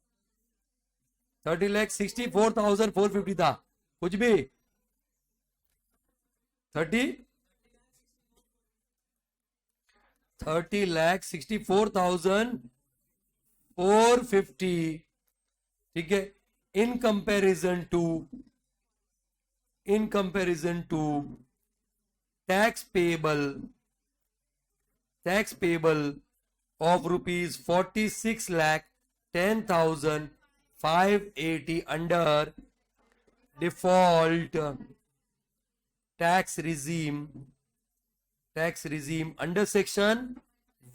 30,64,450 था, कुछ भी 30,64,450। ठीक है, in comparison to tax payable of rupees 46,10,580 under default tax regime under section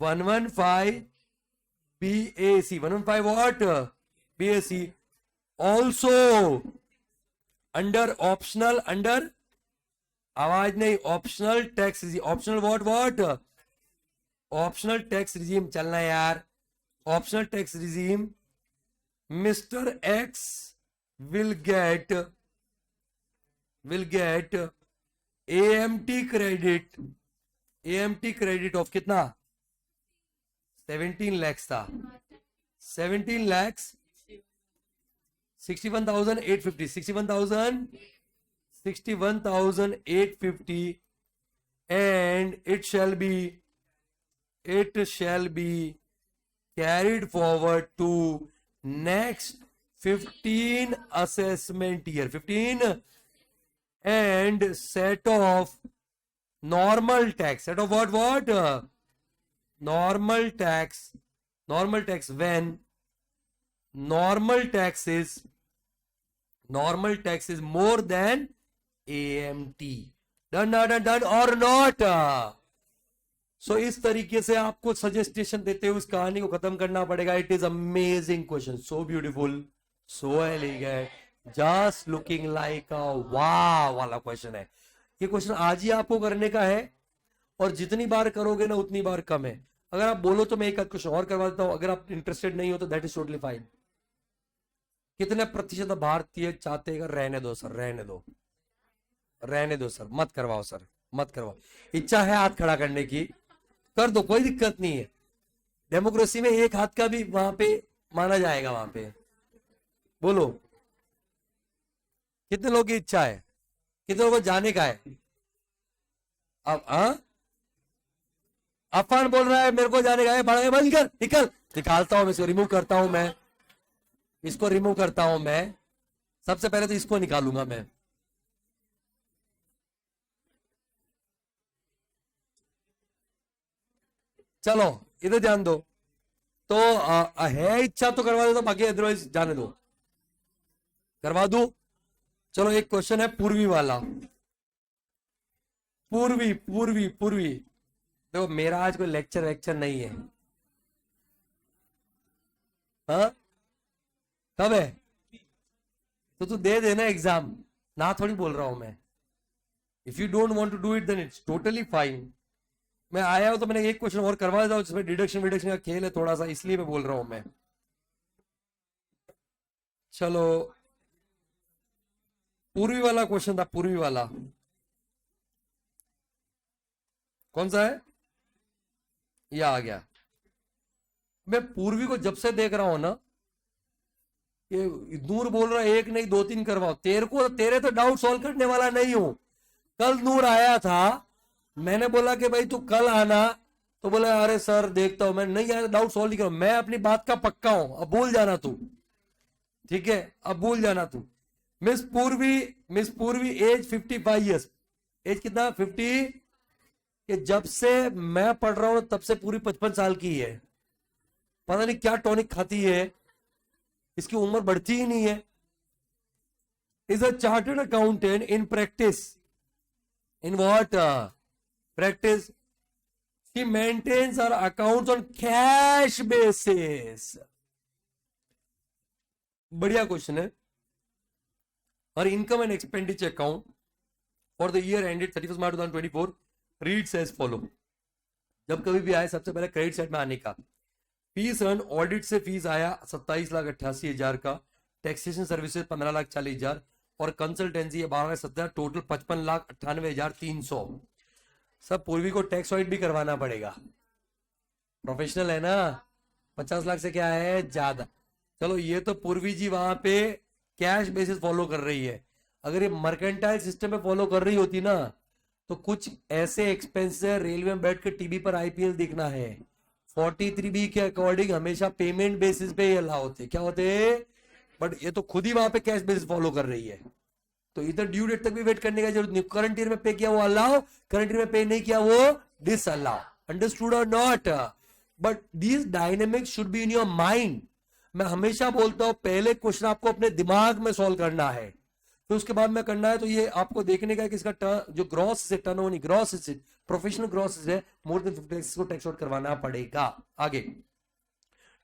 115 BAC, 115 what? BAC. Also under आवाज नहीं, optional tax regime, optional what? Optional tax regime चलना यार। Optional tax regime, mister x will get AMT credit of कितना? 17 lakhs था, 17 lakhs 61,850 and it shall be carried forward to next 15 assessment year, 15 and set of normal tax, set of what? Normal tax when normal tax is normal tax is more then AMT. Done done done और not? सो इस तरीके से आपको suggestion देते हुए उस कहानी को खत्म करना पड़ेगा. It is amazing question, so beautiful, so elegant, just looking like अ वाह वाला क्वेश्चन है. ये क्वेश्चन आज ही आपको करने का है और जितनी बार करोगे ना उतनी बार कम है. अगर आप बोलो तो मैं एक क्वेश्चन और करवा देता हूं, अगर आप इंटरेस्टेड नहीं हो तो दैट इज टोटली फाइन. कितने प्रतिशत भारतीय चाहते हैं? रहने दो सर, रहने दो, रहने दो सर, मत करवाओ सर, मत करवाओ. इच्छा है हाथ खड़ा करने की, कर दो, कोई दिक्कत नहीं है. डेमोक्रेसी में एक हाथ का भी वहां पे माना जाएगा. वहां पे बोलो कितने लोगों की इच्छा है, कितने लोगों को जाने का है? अब अफान बोल रहा है मेरे को जाने का है, बंद कर, निकल. निकालता हूं मैं इसको, रिमूव करता हूं मैं इसको, रिमूव करता हूं मैं. सबसे पहले तो इसको निकालूंगा मैं. चलो इधर ध्यान दो. तो है इच्छा तो करवा दो, तो बाकी अदरवाइज जाने दो. करवा दू. चलो एक क्वेश्चन है पूर्वी वाला. पूर्वी पूर्वी पूर्वी. देखो मेरा आज कोई लेक्चर नहीं है. हाँ कब है? तो तू दे देना एग्जाम, ना थोड़ी बोल रहा हूं मैं. If you don't want to do it then it's totally fine. मैं आया हूं तो मैंने एक क्वेश्चन और करवा देता हूं, जिसमें डिडक्शन विडक्शन का खेल है थोड़ा सा, इसलिए मैं बोल रहा हूं मैं. चलो पूर्वी वाला क्वेश्चन था, पूर्वी वाला कौन सा है? ये आ गया. मैं पूर्वी को जब से देख रहा हूं ना, ये नूर बोल रहा है एक नहीं दो तीन करवाओ. तेरे तो डाउट सॉल्व करने वाला नहीं हूं. कल नूर आया था, मैंने बोला कि भाई तू कल आना, तो बोला अरे सर देखता हूं. मैं नहीं आया, डाउट सॉल्व नहीं करो. मैं अपनी बात का पक्का हूं, अब भूल जाना तू, ठीक है? अब भूल जाना तू. मिस पूर्वी एज 55 ईयर्स. एज कितना? 50. कि जब से मैं पढ़ रहा हूं तब से पूरी 55 साल की है. पता नहीं क्या टॉनिक खाती है, इसकी उम्र बढ़ती ही नहीं है. Is a chartered accountant in practice. In what practice? She maintains her accounts on cash basis. बढ़िया क्वेश्चन है. और income and expenditure account for the year ended 31 March 2024 reads as follow. जब कभी भी आए सबसे पहले क्रेडिट साइड में आने का. फीस अर्न, ऑडिट से फीस आया 27,88,000 का. टैक्सेशन सर्विसेज 15,40,000 और कंसल्टेंसी 12,17,000, टोटल 55,98,300. सब पूर्वी को टैक्स ऑडिट भी करवाना पड़ेगा, प्रोफेशनल है ना. 50 लाख से क्या है ज्यादा. चलो ये तो पूर्वी जी वहां पे कैश बेसिस फॉलो कर रही है. अगर ये मर्केंटाइल सिस्टम में फॉलो कर रही होती ना, तो कुछ ऐसे एक्सपेंस है, रेलवे में बैठ के टीवी पर IPL देखना है. 43B के अकॉर्डिंग हमेशा पेमेंट बेसिस पे ये अलाउ होते. क्या होते? बट ये तो खुद ही वहां पे कैश बेसिस फॉलो कर रही है, तो इधर ड्यू डेट तक भी वेट करने का जरूरत नहीं. करंट ईयर में पे किया वो अलाउ, करंट ईयर में पे नहीं किया वो डिस अलाउ. अंडरस्टूड और not? But this dynamics should be in your mind. मैं हमेशा बोलता हूं पहले क्वेश्चन आपको अपने दिमाग में सॉल्व करना है, फिर उसके बाद में करना है. तो ये आपको देखने का है कि इसका जो ग्रॉस से टर्न नहीं, ग्रॉस से प्रोफेशनल ग्रॉस है मोर देन 50 लाख को टैक्स आउट करवाना पड़ेगा. आगे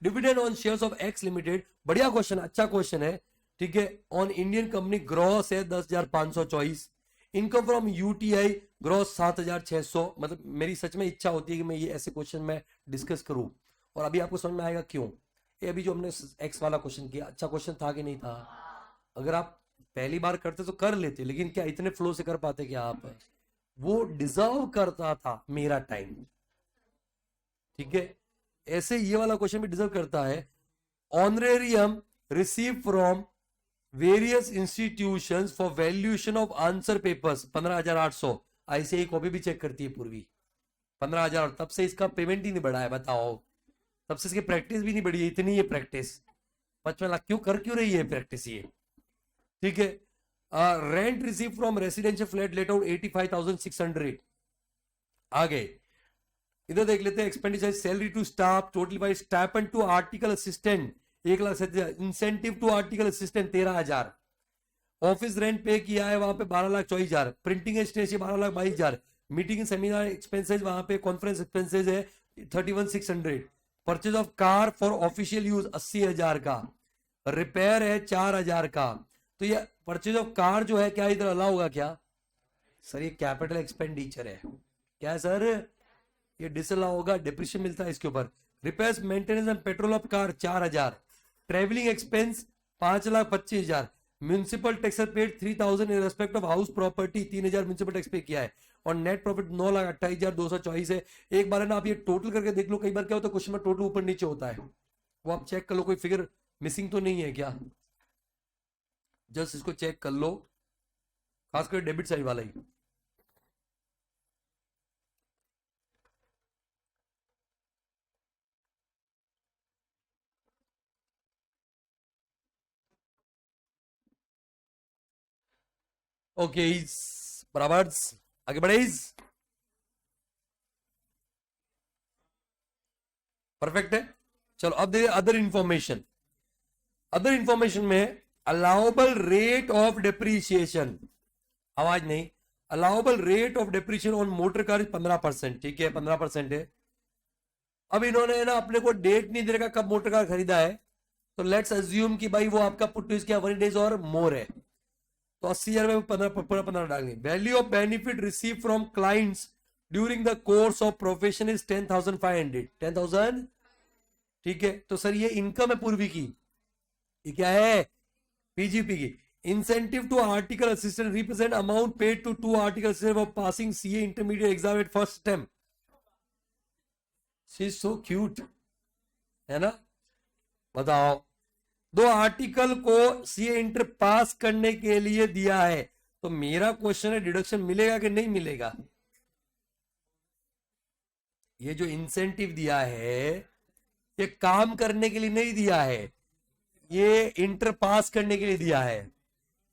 dividend on shares of x limited. बढ़िया क्वेश्चन, अच्छा क्वेश्चन है, ठीक है. ऑन इंडियन कंपनी ग्रॉस है 10,524. Income from UTI gross 7,600. मतलब मेरी सच में इच्छा होती है कि मैं ये ऐसे क्वेश्चन में डिस्कस करूं, और अभी आपको समझ में आएगा क्यों. ये अभी जो हमने एक्स वाला क्वेश्चन किया, अच्छा क्वेश्चन था कि नहीं था? अगर आप पहली बार करते तो कर लेते, लेकिन क्या इतने फ्लो से कर पाते क्या आप? वो डिजर्व करता था मेरा टाइम, ठीक है. ऐसे ये वाला क्वेश्चन भी डिजर्व करता है. Honorarium receive from various institutions for valuation of answer papers 15,800. ICAI copy भी चेक करती है पूर्वी. 15,000. तब से इसका पेमेंट ही नहीं बढ़ा है, बताओ. तब से इसकी प्रैक्टिस भी नहीं बढ़ी है. इतनी ये प्रैक्टिस 55 लाख क्यों रही है प्रैक्टिस ये, ठीक है. Rent receive from residential flat let out 85,600. आगे इधर देख लेते हैं. Expenditure salary to staff, total by stipend and to article assistant 1,07,000. Incentive to article assistant 13,000. Office rent pay किया है वहां पे 12,24,000, printing and stationery 12,22,000, meeting and seminar expenses वहां पे कॉन्फ्रेंस एक्सपेंसेस है 31,600, purchase of car for official use 80,000 का, repair है 4,000 का। तो ये परचेज ऑफ कार जो है क्या इधर अलाउ होगा क्या सर? ये कैपिटल एक्सपेंडिचर है क्या है सर? ये डिसअलाउ होगा, डिप्रिशिएशन मिलता है इसके ऊपर। Repairs maintenance and petrol of car 4,000, travelling expense 5,25,000, municipal tax paid 3,000 in respect of house property, 3,000 municipal tax pay किया है, और नेट प्रॉफिट 9,28,224 है। एक बार है ना आप ये टोटल करके देख लो, कई बार क्या होता है क्वेश्चन में टोटल ऊपर नीचे होता है, वो आप चेक कर लो कोई फिगर मिसिंग तो नहीं है क्या, जस्ट इसको चेक कर लो, खासकर डेबिट साइड वाला ही। ओके बराबर, आगे बढ़े। परफेक्ट है। चलो अब देखिए अदर इंफॉर्मेशन। अदर इंफॉर्मेशन में अलाउबल रेट ऑफ डेप्रीशिएशन, आवाज नहीं, allowable rate of depreciation on motor car 15%, ठीक है 15% है। अब इन्होंने ना अपने को डेट नहीं दे रखा कब मोटर कार खरीदा है, तो लेट्स अज्यूम कि भाई वो आपका पुट टू इसके 1 डेज और मोर है, तो 80,000 में 15 डालेंगे। Value of benefit receive from clients during the course of profession is 10,500, 10,000, ठीक है। तो सर ये इनकम है पूर्वी की, ये क्या है पीजीपी की। Incentive to article assistant represent amount paid to 2 article assistant for passing CA intermediate exam at first attempt. She is so cute, है ना। बताओ 2 आर्टिकल को सीए इंटर पास करने के लिए दिया है, तो मेरा क्वेश्चन है डिडक्शन मिलेगा कि नहीं मिलेगा? ये जो इंसेंटिव दिया है ये काम करने के लिए नहीं दिया है, ये इंटर पास करने के लिए दिया है।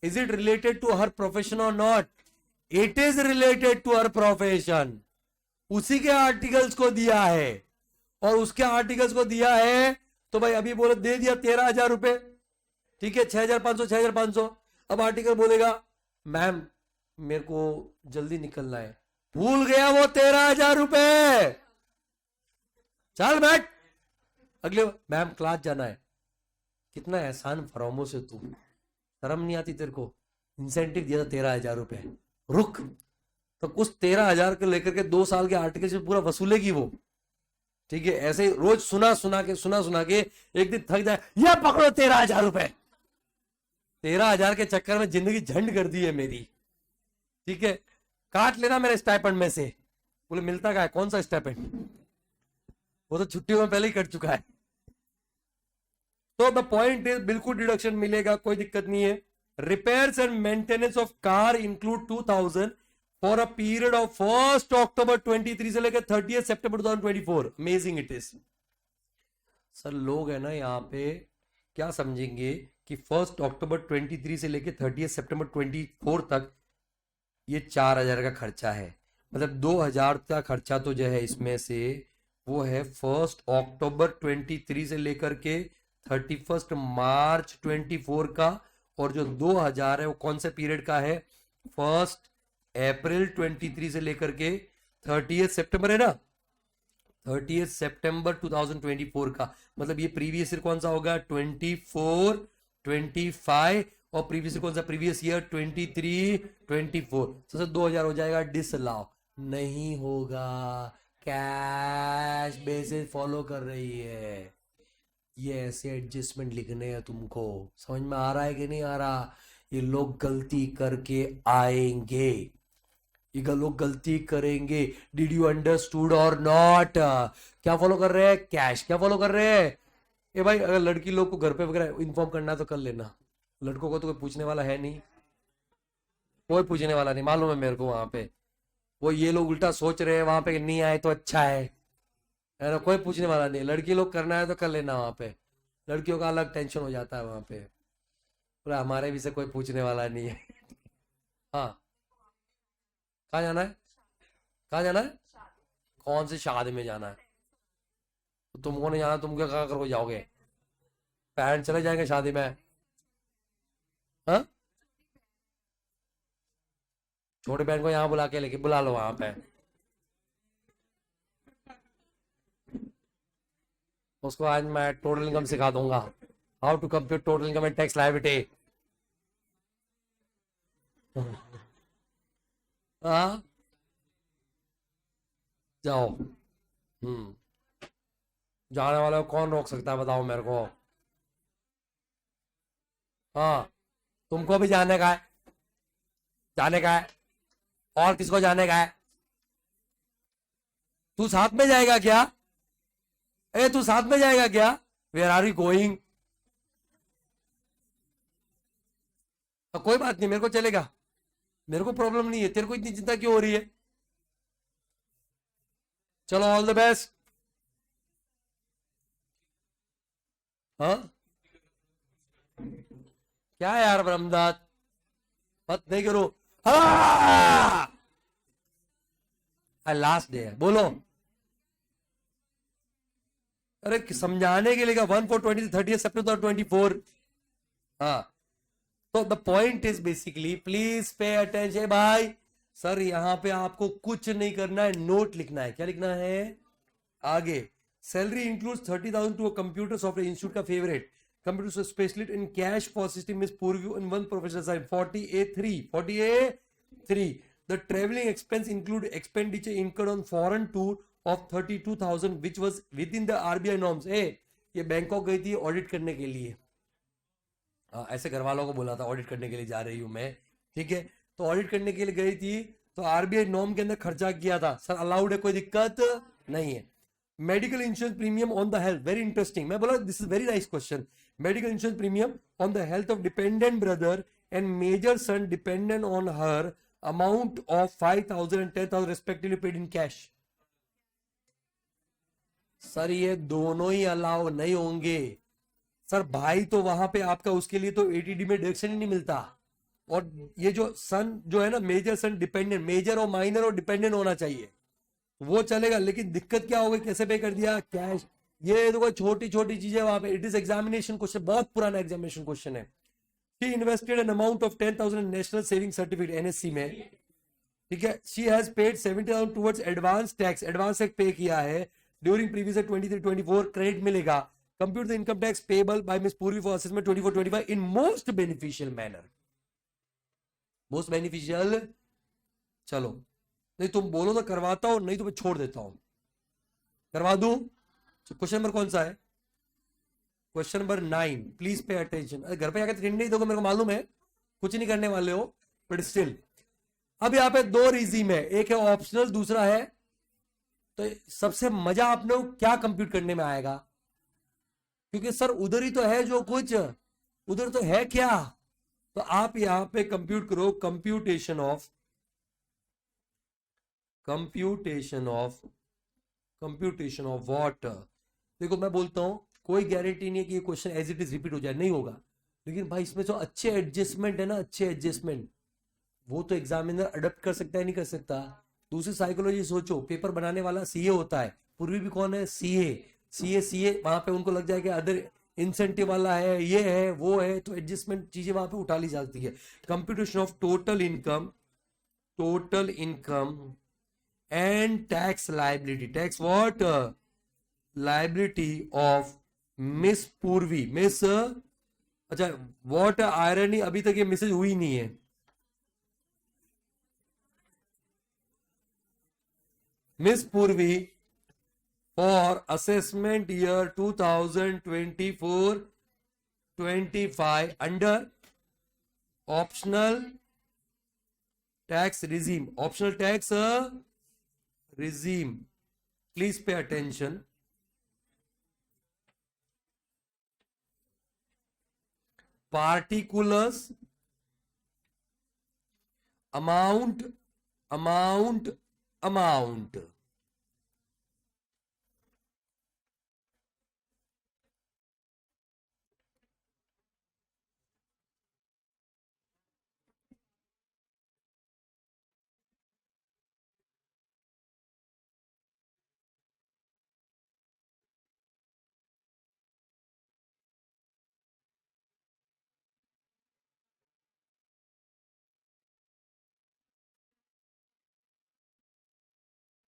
Is it related to her profession और not? It is related to her profession. उसी के आर्टिकल्स को दिया है, और उसके आर्टिकल्स को दिया है तो भाई अभी बोले दे दिया 13,000 रुपए, ठीक है 6,500 6,500। अब आर्टिकल बोलेगा मैम मेरे को जल्दी निकलना है, भूल गया वो 13,000 रुपए, चल बैठ अगले मैम क्लास जाना है। कितना एहसान फरामो से तू, शर्म नहीं आती तेरे को? इंसेंटिव दिया था 13,000 रुपए, रुक तो कुछ 13,000 के लेकर के 2 साल के आर्टिकल से पूरा वसूलेगी वो, ठीक है। ऐसे ही रोज सुना सुना के एक दिन थक जाए, ये पकड़ो 13,000 रुपए। 13,000 के चक्कर में जिंदगी झंड कर दी है मेरी, ठीक है। काट लेना मेरे स्टाइपेंड में से। बोले मिलता क्या है, कौन सा स्टाइपेंड? वो तो छुट्टियों में पहले ही कट चुका है। तो द पॉइंट इज बिल्कुल डिडक्शन मिलेगा, कोई दिक्कत नहीं है। Repairs and maintenance of car include 2,000 for a period of 1 अक्टूबर 23 से लेकर 30 सितंबर 2024। Amazing it is. सर लोग है ना यहाँ पे क्या समझेंगे कि 1 अक्टूबर 23 से लेकर 30 सितंबर 24 तक ये 4,000 का खर्चा है, मतलब 2,000 का खर्चा तो जो है इसमें से वो है 1 अक्टूबर 23 से लेकर के 31 मार्च 24 का, और जो 2,000 है वो कौन से पीरियड का है? 1 अप्रैल 23 से लेकर के 30 सितंबर है ना, 30 सितंबर 2024 का। मतलब ये प्रीवियस ईयर कौन सा होगा? 24 25, और प्रीवियस ईयर कौन सा? Previous year 23 24। तो 2,000 हो जाएगा। डिसअलाउ नहीं होगा, कैश बेसिस फॉलो कर रही है। ये ऐसे एडजस्टमेंट लिखने हैं तुमको, समझ में आ रहा है कि नहीं आ रहा? ये लोग गलती करके आएंगे, ये लोग गलती करेंगे। डिड यू अंडरस्टूड और नॉट? क्या फॉलो कर रहे हैं? कैश। क्या फॉलो कर रहे हैं? ए भाई अगर लड़की लोग को घर पे वगैरह इन्फॉर्म करना तो कर लेना, लड़कों को तो कोई पूछने वाला है नहीं, कोई पूछने वाला नहीं, मालूम है मेरे को। वहां पे वो ये लोग उल्टा सोच रहे हैं वहां पे नहीं आए तो अच्छा है ना, कोई पूछने वाला नहीं। लड़की लोग करना है तो कर लेना, वहां पे लड़कियों का अलग टेंशन हो जाता है वहां पे, पूरा हमारे भी से कोई पूछने वाला नहीं है। हाँ कहाँ जाना है? कहाँ जाना है? कौन सी शादी में जाना है? तो तुमको नहीं जाना, तुम क्या कहाँ करो जाओगे? पेरेंट्स चले जाएंगे शादी में? हाँ छोटी बहन को यहाँ बुला के लेके बुला लो वहां पे, उसको आज मैं टोटल इनकम सिखा दूंगा, how to compute total income and tax liability. हाँ, जाओ। जाने वाले को कौन रोक सकता है बताओ मेरे को। हाँ, तुमको भी जाने का है, जाने का है, और किसको जाने का है? तू साथ में जाएगा क्या? ए तू साथ में जाएगा क्या? Where are you going? कोई बात नहीं, मेरे को चलेगा, मेरे को प्रॉब्लम नहीं है, तेरे को इतनी चिंता क्यों हो रही है? चलो, ऑल द बेस्ट। हाँ, क्या है यार ब्रह्मदत्त, मत नहीं करो। हाँ, लास्ट डे है, बोलो। अरे समझाने के लिए का 1 for 20 30 सितंबर 24। हाँ, तो the point is basically, please pay attention भाई। सर यहाँ पे आपको कुछ नहीं करना है, नोट लिखना है। क्या लिखना है आगे? Salary includes 30,000 to a computer software institute का favourite computer specialist in cash for system is पूर्व in one professional side 40A3 the travelling expense include expenditure incurred on foreign tour of 32,000 which was within the RBI norms. ये Bangkok गई थी audit करने के लिए। ऐसे घर वालों को बोला था ऑडिट करने के लिए जा रही हूं मैं, ठीक है, तो ऑडिट करने के लिए गई थी, तो आरबीआई नॉर्म के अंदर खर्चा किया था। सर अलाउड है, कोई दिक्कत नहीं है। Medical insurance premium on the health, very interesting, मैं बोला this is very nice question. Medical insurance premium on the health of dependent brother and major son dependent on her amount of 5,000 and 10,000 respectively paid in cash. Sir ये दोनों ही allow नहीं होंगे। Sir भाई तो वहां पे आपका उसके लिए तो एटीडी में डिडक्शन ही नहीं मिलता। और ये जो सन जो है ना, मेजर सन डिपेंडेंट, मेजर और माइनर और डिपेंडेंट होना चाहिए, वो चलेगा। लेकिन दिक्कत क्या हो गई, कैसे पे कर दिया कैश, ये तो कोई छोटी छोटी चीजें वहां पे। इट इज एग्जामिनेशन क्वेश्चन, बहुत पुराना एग्जामिनेशन क्वेश्चन है। She invested an amount of 10,000 national saving certificate NSC में, ठीक है। She has paid 70,000 towards advance tax, advance tax pay किया है ड्यूरिंग प्रीवियस 23-24, क्रेडिट मिलेगा। Compute the income tax payable by miss Purvi for assessment 24-25 in most beneficial manner. Most beneficial, चलो, नहीं तुम बोलो तो करवाता हूं, नहीं तो मैं छोड़ देता हूं। करवा दूं? क्वेश्चन नंबर कौन सा है? Question number 9, please pay attention. घर पे जाकर ट्रेनिंग नहीं दोगे, मेरे को मालूम है कुछ नहीं करने वाले हो, बट स्टिल। अब यहाँ पे दो रिजीम है, एक है ऑप्शनल, दूसरा है, तो सबसे मजा आप लोग क्या कंप्यूट करने में आएगा? क्योंकि सर उधर ही तो है जो कुछ, उधर तो है क्या? तो आप यहां पे कंप्यूट करो, computation of, computation of, computation of what. देखो मैं बोलता हूं, कोई गारंटी नहीं है कि ये question as it is repeat हो जाए, नहीं होगा। लेकिन भाई इसमें जो अच्छे एडजस्टमेंट है ना, अच्छे एडजस्टमेंट, वो तो एग्जामिनर अडप्ट कर सकता है, नहीं कर सकता? दूसरी साइकोलॉजी सोचो, पेपर बनाने वाला सीए होता है, पूर्वी भी कौन है? सीए। सीए वहां पे उनको लग जाएगा अदर इंसेंटिव वाला है, ये है वो है, तो एडजस्टमेंट चीजें वहां पे उठा ली जाती है। Computation of total income, total income and tax liability, tax what, liability of miss पूर्वी, मिस, अच्छा व्हाट आयरनी, अभी तक ये मैसेज हुई नहीं है। मिस पूर्वी for assessment year 2024-25 under optional tax regime, optional tax regime. Please pay attention. Particulars, amount, amount, amount.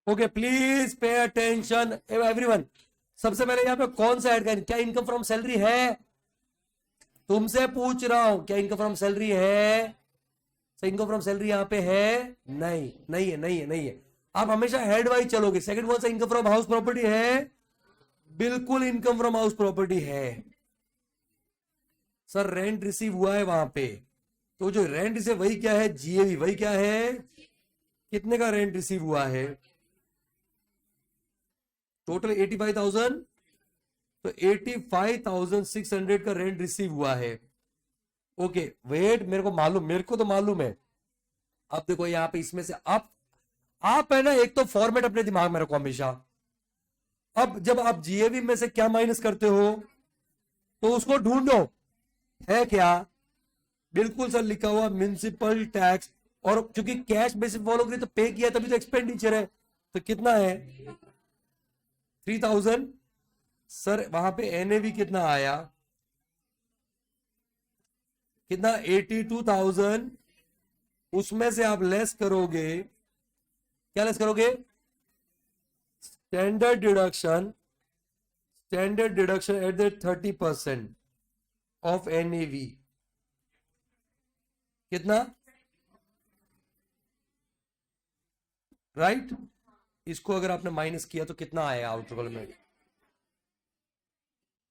Okay please pay attention everyone. सबसे पहले यहाँ पे कौन सा ऐड करें, क्या इनकम फ्रॉम सैलरी है? तुमसे पूछ रहा हूं, क्या इनकम फ्रॉम सैलरी है? इनकम फ्रॉम सैलरी यहाँ पे है? नहीं, नहीं है, नहीं है, नहीं है। आप हमेशा हेड वाइज चलोगे। सेकंड कौन सा? इनकम फ्रॉम हाउस प्रॉपर्टी है? बिल्कुल इनकम फ्रॉम हाउस प्रॉपर्टी है। सर रेंट रिसीव हुआ है वहां पे, तो जो रेंट रिसीव वही क्या है? जीएवी। वही क्या है? कितने का रेंट रिसीव हुआ है? टोटल 85,000, तो 85,600 का रेंट रिसीव हुआ है। ओके वेट, मेरे को मालूम, मेरे को तो मालूम है। अब देखो यहाँ पे इसमें से आप है ना, एक तो फॉर्मेट अपने दिमाग में रखो हमेशा। अब जब आप जीएवी में से क्या माइनस करते हो तो उसको ढूंढो है क्या। बिल्कुल सर लिखा हुआ म्युनिसिपल टैक्स, और चूंकि कैश बेसिस फॉलो करी तो पे किया तभी तो एक्सपेंडिचर है। तो कितना है? 3,000। सर वहां पे एनएवी कितना आया? कितना? 82,000। उसमें से आप लेस करोगे, क्या लेस करोगे? Standard deduction, standard deduction at the 30% of NAV. कितना? राइट इसको अगर आपने माइनस किया तो कितना आएगा आउटरकॉल में?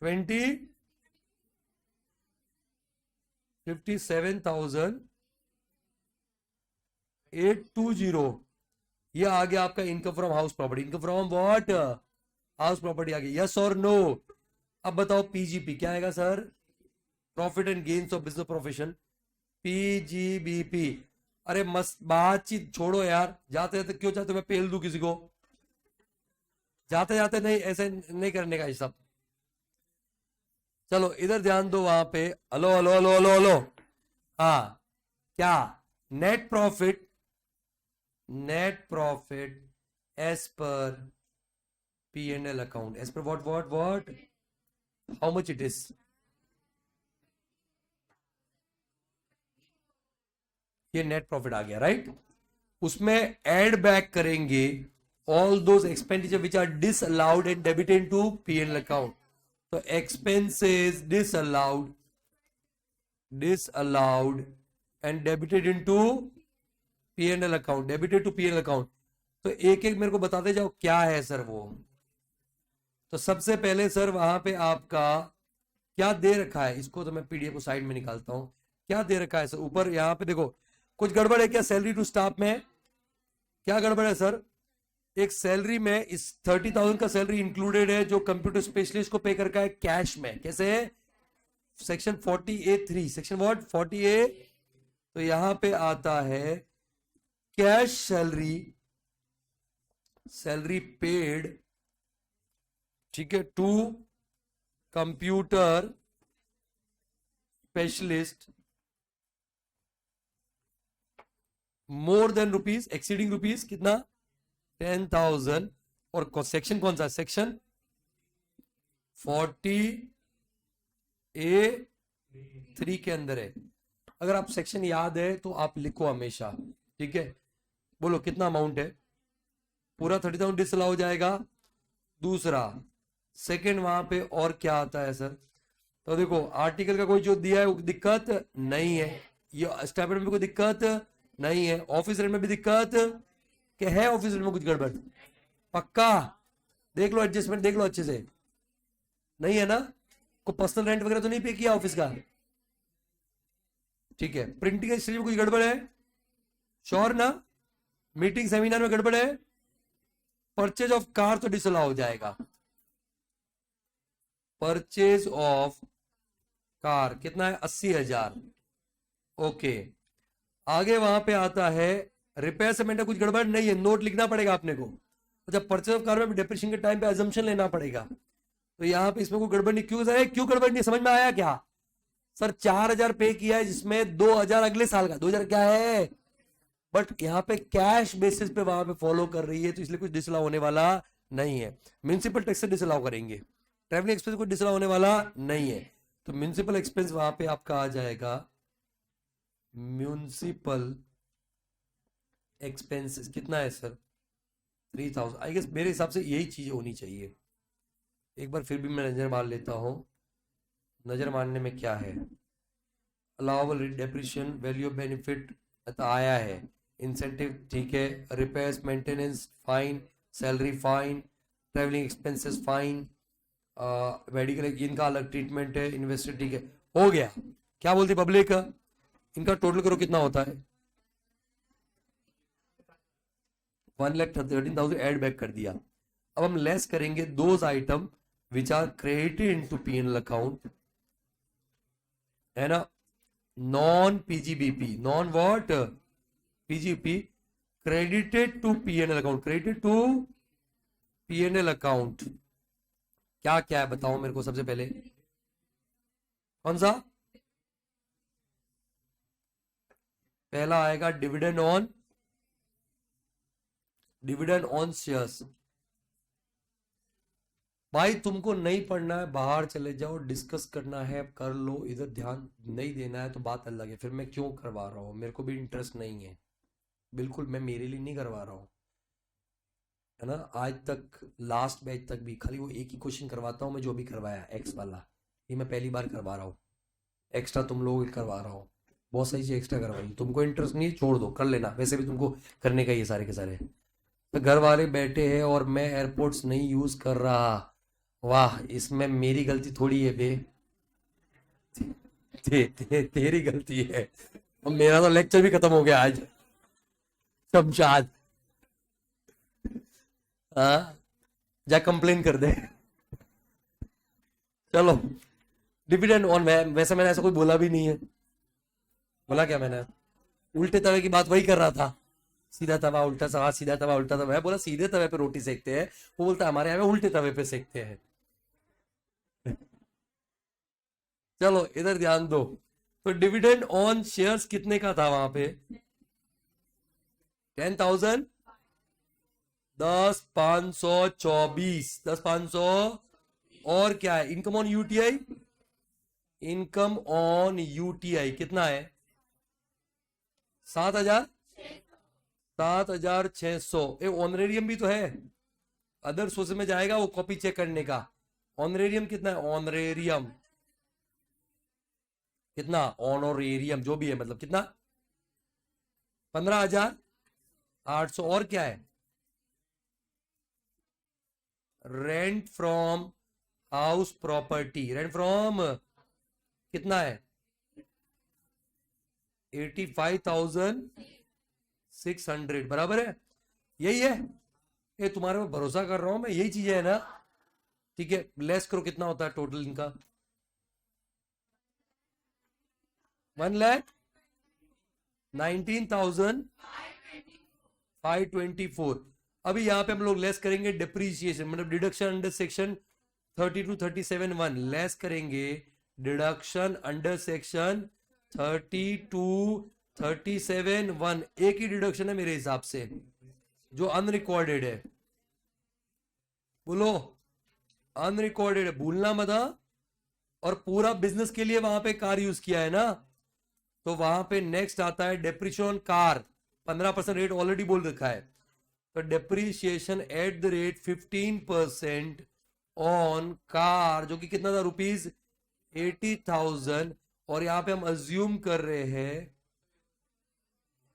57,820। ये आ गया आपका income from house property. Income from what? House property आ गई। यस और नो? अब बताओ पीजीपी क्या आएगा sir? Profit and gains of business profession, PGBP. अरे मस्त बातचीत छोड़ो यार, जाते जाते क्यों चाहते मैं पेल दूं किसी को? जाते जाते नहीं, ऐसे नहीं करने का ये सब। चलो इधर ध्यान दो वहां पे। Hello hello hello hello hello. हाँ क्या? Net profit, net profit as per P and L account, as per what how much it is? ये नेट प्रॉफिट आ गया राइट। उसमें ऐड बैक करेंगे all those expenditure which are disallowed and debited to PNL account. तो expenses disallowed, disallowed and debited into PNL account, debited to PNL account. तो एक एक मेरे को बताते जाओ क्या है सर वो। तो सबसे पहले सर वहां पे आपका क्या दे रखा है, इसको तो मैं पीडीएफ को साइड में निकालता हूं। क्या दे रखा है सर ऊपर? यहाँ पे देखो कुछ गड़बड़ है क्या? सैलरी टू स्टाफ में क्या गड़बड़ है सर? एक सैलरी में इस 30,000 का सैलरी इंक्लूडेड है जो कंप्यूटर स्पेशलिस्ट को पे करके है कैश में। कैसे है? Section 40A(3), section what 40A। तो यहां पे आता है कैश सैलरी, सैलरी पेड, ठीक है, to computer specialist more than rupees, exceeding rupees कितना? 10,000। और सेक्शन कौन सा? सेक्शन 40A(3) के अंदर है। अगर आप सेक्शन याद है तो आप लिखो हमेशा, ठीक है। बोलो कितना अमाउंट है? पूरा 30,000 डिसअलाउ हो जाएगा। दूसरा सेकंड वहां पे और क्या आता है सर? तो देखो आर्टिकल का कोई जो दिया है दिक्कत नहीं है, ये स्टैंडर्ड में कोई दिक्कत नहीं है, ऑफिस रेंट में भी दिक्कत क्या है? ऑफिस रेंट में कुछ गड़बड़ पक्का? देख लो एडजस्टमेंट देख लो अच्छे से, नहीं है ना? को पर्सनल रेंट वगैरह तो नहीं पे किया ऑफिस का? ठीक है। प्रिंटिंग हिस्ट्री में कुछ गड़बड़ है? श्योर ना? मीटिंग सेमिनार में गड़बड़ है? परचेज ऑफ कार तो डिसअलाउ हो जाएगा। परचेज ऑफ कार कितना है? 80,000। ओके आगे वहां पे आता है रिपेयर से कुछ गड़बड़ नहीं है, नोट लिखना पड़ेगा आपने को। तो जब परचेज ऑफ कार में डिप्रेशन के टाइम पे अजम्पशन लेना पड़ेगा। तो यहाँ पे इसमें कोई गड़बड़ नहीं। क्यों सर क्यों गड़बड़ नहीं? समझ में आया क्या सर? 4,000 पे किया है जिसमें 2,000 अगले साल का, 2,000 क्या है? बट यहाँ पे कैश बेसिस पे वहां पे फॉलो कर रही है, तो इसलिए कुछ डिसअलाउ होने वाला नहीं है। म्यूनिसिपल टैक्स से डिसअलाउ करेंगे, ट्रैवलिंग एक्सपेंस को डिसअलाउ होने वाला नहीं है। तो म्यूनिसिपल एक्सपेंस वहां पे आपका आ जाएगा म्यूनिसिपल एक्सपेंसेस कितना है सर? 3000 आई गेस, मेरे हिसाब से यही चीज होनी चाहिए। एक बार फिर भी मैं नजर मार लेता हूँ, नजर मारने में क्या है। Allowable depreciation, value of benefit तो आया है, इंसेंटिव ठीक है, repairs maintenance fine, salary fine, travelling expenses fine, medical इनका अलग ट्रीटमेंट है, इन्वेस्टर ठीक है, हो गया। क्या बोलती पब्लिक, इनका टोटल करो कितना होता है, 1,13,000 ऐड बैक कर दिया। अब हम लेस करेंगे those items which are credited into PNL account, है ना, non PGBP, non what, PGP, credited to PNL account, credited to PNL account. क्या क्या है बताओ मेरे को सबसे पहले, कौन सा पहला आएगा, डिविडेंड ऑन शेयर्स। भाई तुमको नहीं पढ़ना है बाहर चले जाओ, डिस्कस करना है कर लो, इधर ध्यान नहीं देना है तो बात अलग है, फिर मैं क्यों करवा रहा हूँ, मेरे को भी इंटरेस्ट नहीं है, बिल्कुल मैं मेरे लिए नहीं करवा रहा हूँ, है ना। आज तक लास्ट बैच तक भी खाली वो एक ही क्वेश्चन करवाता हूँ मैं, जो भी करवाया एक्स वाला, ये मैं पहली बार करवा रहा हूँ, एक्स्ट्रा तुम लोग करवा रहा हूँ, बहुत सारी चीज एक्स्ट्रा करवाई, तुमको इंटरेस्ट नहीं है छोड़ दो, कर लेना, वैसे भी तुमको करने का ये सारे के सारे। तो घर वाले बैठे हैं और मैं एयरपोर्ट्स नहीं यूज कर रहा, वाह इसमें मेरी गलती थोड़ी है बे, तेरी गलती है। और मेरा तो लेक्चर भी खत्म हो गया आज, शमशाद, हाँ जा कंप्लेन कर दे। चलो, डिविडेंड ऑन, वैसे मैंने ऐसा कोई बोला भी नहीं है, बोला क्या मैंने, उल्टे तवे की बात वही कर रहा था, सीधा तवा उल्टा तवा, सीधा तवा उल्टा तवा, मैं बोला सीधे तवे पे रोटी सेकते हैं, वो बोलता है हमारे यहाँ पे उल्टे तवे पे सेकते हैं। चलो इधर ध्यान दो, तो डिविडेंड ऑन शेयर्स कितने का था वहां पे, 10,000, 10,524, 10,500, और क्या है, income on UTI, income on UTI कितना है, 7,000, 7,600, ऑनरेरियम भी तो है, अदर सोर्स में जाएगा वो कॉपी चेक करने का, ऑनरेरियम कितना है, ऑनरेरियम कितना, ऑनोरेरियम जो भी है, मतलब कितना, 15,800, और क्या है, rent from house property, rent from कितना है, 85,600, बराबर है, यही है, ये तुम्हारे पे भरोसा कर रहा हूं मैं, यही चीजें है ना, ठीक है, लेस करो कितना होता है टोटल इनका, 1,19,524। अभी यहाँ पे हम लोग लेस करेंगे डिप्रीशिएशन, मतलब डिडक्शन अंडर सेक्शन 32-37(1), लेस करेंगे डिडक्शन अंडर सेक्शन 32-37(1), एक ही डिडक्शन है मेरे हिसाब से जो अनरिकॉर्डेड है, बोलो अनरिकॉर्डेड है, भूलना मत हाँ? और पूरा बिजनेस के लिए वहां पे कार यूज किया है ना, तो वहां पे नेक्स्ट आता है डेप्रिशिएशन कार, 15% रेट ऑलरेडी बोल रखा है, तो depreciation eight the rate 15% on car, जो कि कितना था रुपीज 80,000, और यहां पे हम अज्यूम कर रहे हैं,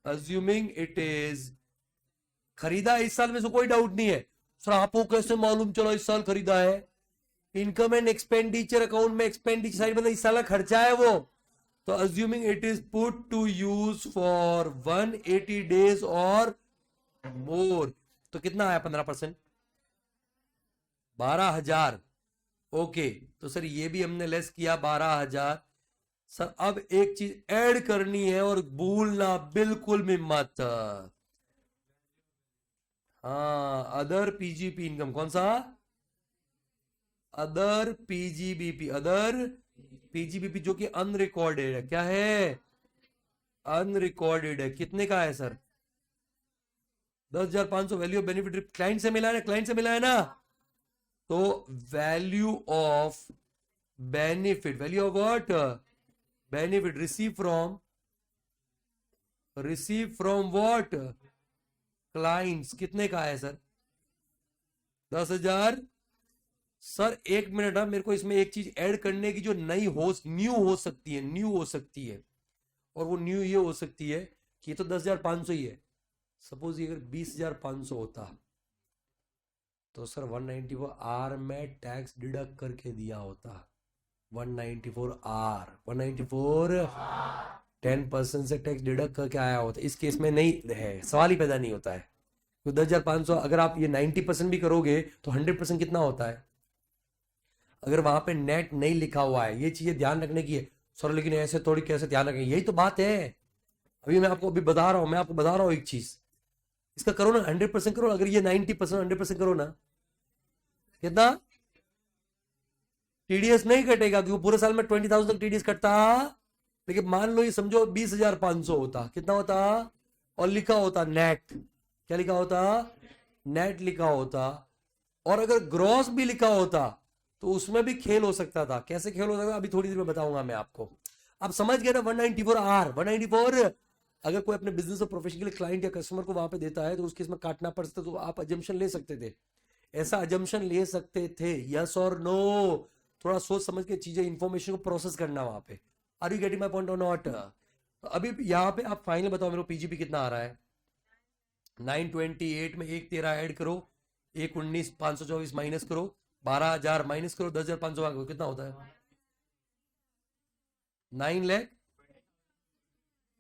अज्यूमिंग इट इज खरीदा इस साल में से कोई डाउट नहीं है, सर आपको कैसे मालूम चला इस साल खरीदा है, इनकम एंड एक्सपेंडिचर अकाउंट में एक्सपेंडिचर साइड मतलब इस साल का खर्चा है वो, तो assuming it is put to use for 180 days और मोर, तो कितना आया 15%, 12,000, ओके, तो सर ये भी हमने लेस किया 12,000। सर अब एक चीज ऐड करनी है और भूलना बिल्कुल भी मत, हाँ अदर पीजीपी इनकम, कौन सा, अदर पीजीबीपी, अदर पीजीबीपी जो कि अनरिकॉर्डेड है, क्या है, अनरिकॉर्डेड है, कितने का है sir, 10,500, value of benefit client से मिला है ना, क्लाइंट से मिला है ना, तो value of benefit, value of what, benefit receive from what, clients, कितने का है सर, 10,000। सर एक मिनट, मेरे को इसमें एक चीज ऐड करने की, जो नई हो, न्यू हो सकती है, न्यू हो सकती है। और वो न्यू ये हो सकती है कि ये तो 10,500 ही है। सपोज ये अगर 20,500 होता तो सर 194 आर में टैक्स डिडक्ट करके दिया होता। 194 आर, 194 10% से टैक्स डिडक्ट करके आया होता। इस केस में नहीं है, सवाल ही पैदा नहीं होता है। तो 10,500 अगर आप ये 90% भी करोगे तो 100% कितना होता है? अगर वहां पे नेट नहीं लिखा हुआ है, ये चीजें ध्यान रखने की है। सर लेकिन ऐसे थोड़ी, कैसे ध्यान रखें? यही तो बात है। अभी मैं आपको बता रहा हूँ, एक चीज। इसका करो ना 100% करो। अगर ये 90% 100% करो ना, कितना टीडीएस नहीं कटेगा, क्योंकि पूरे साल में 20,000 तक टीडीएस कटता। लेकिन मान लो ये समझो 20,500 होता, कितना होता? और लिखा होता नेट। क्या लिखा होता? नेट लिखा होता। और अगर ग्रॉस भी लिखा होता तो उसमें भी खेल हो सकता था। कैसे खेल हो सकता? अभी थोड़ी देर में बताऊंगा मैं आपको। आप समझ गए ना? 194 आर, 194 अगर कोई अपने बिजनेस और प्रोफेशन के लिए क्लाइंट या कस्टमर को वहां पे देता है तो उसके इसमें काटना पड़ सकता, तो आप अजम्पशन ले सकते थे। ऐसा अजम्पशन ले सकते थे, यस और नो? थोड़ा सोच समझ के चीजें, इंफॉर्मेशन को प्रोसेस करना वहां पे। Are you getting my point और नॉट? अभी यहाँ पे आप फाइनल बताओ मेरे को, पीजीपी कितना आ रहा है? 928 में 113 ऐड करो, 119,524 माइनस करो, 12,000 माइनस करो, 10,500 कितना होता है? 9 लाख।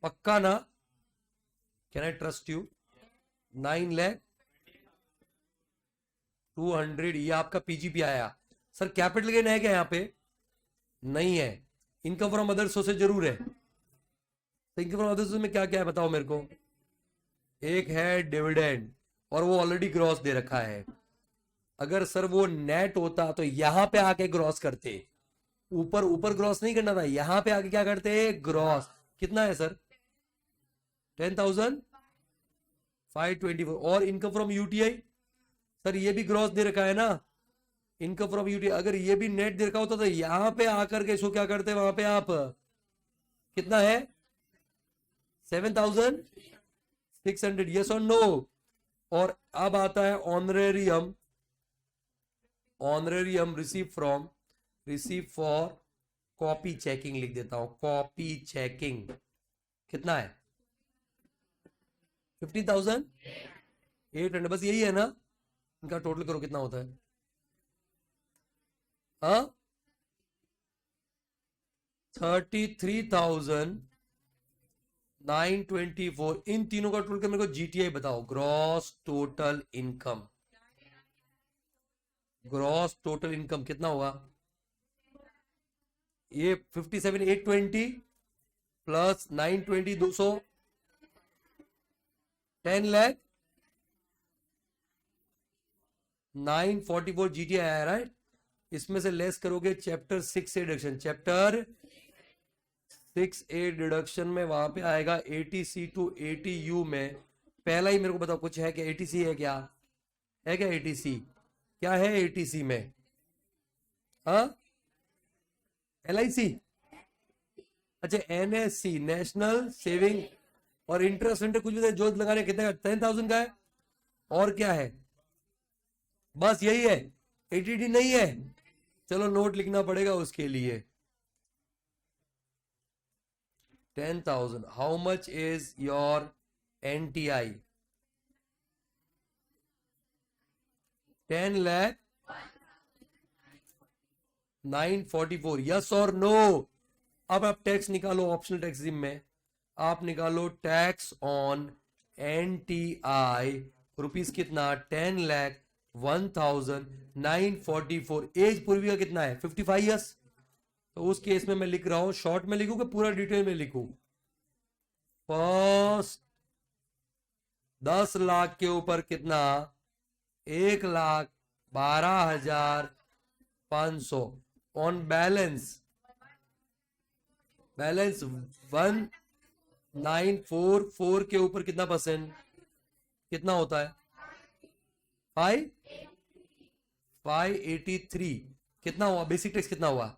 पक्का ना? Can I trust you? 9 lakh 200, ये आपका पीजीपी आया। सर कैपिटल गेन है क्या यहाँ पे? नहीं है। इनकम फ्रॉम अदर सोर्सेज जरूर है। तो इनकम फ्रॉम अदर सोर्सेज में क्या क्या है बताओ मेरे को? एक है डिविडेंड, और वो ऑलरेडी ग्रॉस दे रखा है। अगर सर वो नेट होता तो यहां पे आके ग्रॉस करते। ऊपर ऊपर ग्रॉस नहीं करना था, यहां पे आके क्या करते? ग्रॉस। कितना है सर? 10,524। और इनकम फ्रॉम यूटीआई, सर ये भी ग्रॉस दे रखा है ना? इनकम फ्रॉम यूटीआई अगर ये भी नेट दे रखा होता तो यहां पे आकर के इसको क्या करते? वहां पे आप कितना है? 7,600, यस और नो? और अब आता है honorarium. Honorarium receive for copy checking, लिख देता हूं कॉपी चेकिंग। कितना है? 50,800, बस यही है ना? इनका टोटल करो कितना होता है? हाँ, 33,924। इन तीनों का टोटल मेरे को जीटीआई बताओ, gross total income. Gross total income कितना होगा? ये 57,820 प्लस 920, 200, 10 लाख 944 जीटीआई आया, राइट? इसमें से लेस करोगे chapter 6 deduction. Chapter 6A deduction में वहां पे आएगा 80C टू 80U में। पहला ही मेरे को बताओ, कुछ है क्या? 80C है क्या? है क्या 80C? क्या है 80C में? हाँ, LIC। अच्छा, NSC, नेशनल सेविंग और इंटरेस्ट कुछ भी जो लगाने, कितने का? 10,000 का है। और क्या है? बस यही है, ATD नहीं है। चलो नोट लिखना पड़ेगा उसके लिए। 10,000। How much is your NTI? 10 lakh 944, yes और नो? अब आप टैक्स निकालो, ऑप्शनल टैक्स में आप निकालो टैक्स ऑन NTI रुपीस कितना? 10 लाख 1,944। एज पूर्वी का कितना है? 55 ईयर्स। तो उस केस में मैं लिख रहा हूं, शॉर्ट में लिखूं कि पूरा डिटेल में लिखूं? फर्स्ट 10 लाख के ऊपर कितना? 1,12,500 ऑन बैलेंस। बैलेंस 1,944 के ऊपर कितना परसेंट? कितना होता है? 583। कितना हुआ? बेसिक टैक्स कितना हुआ?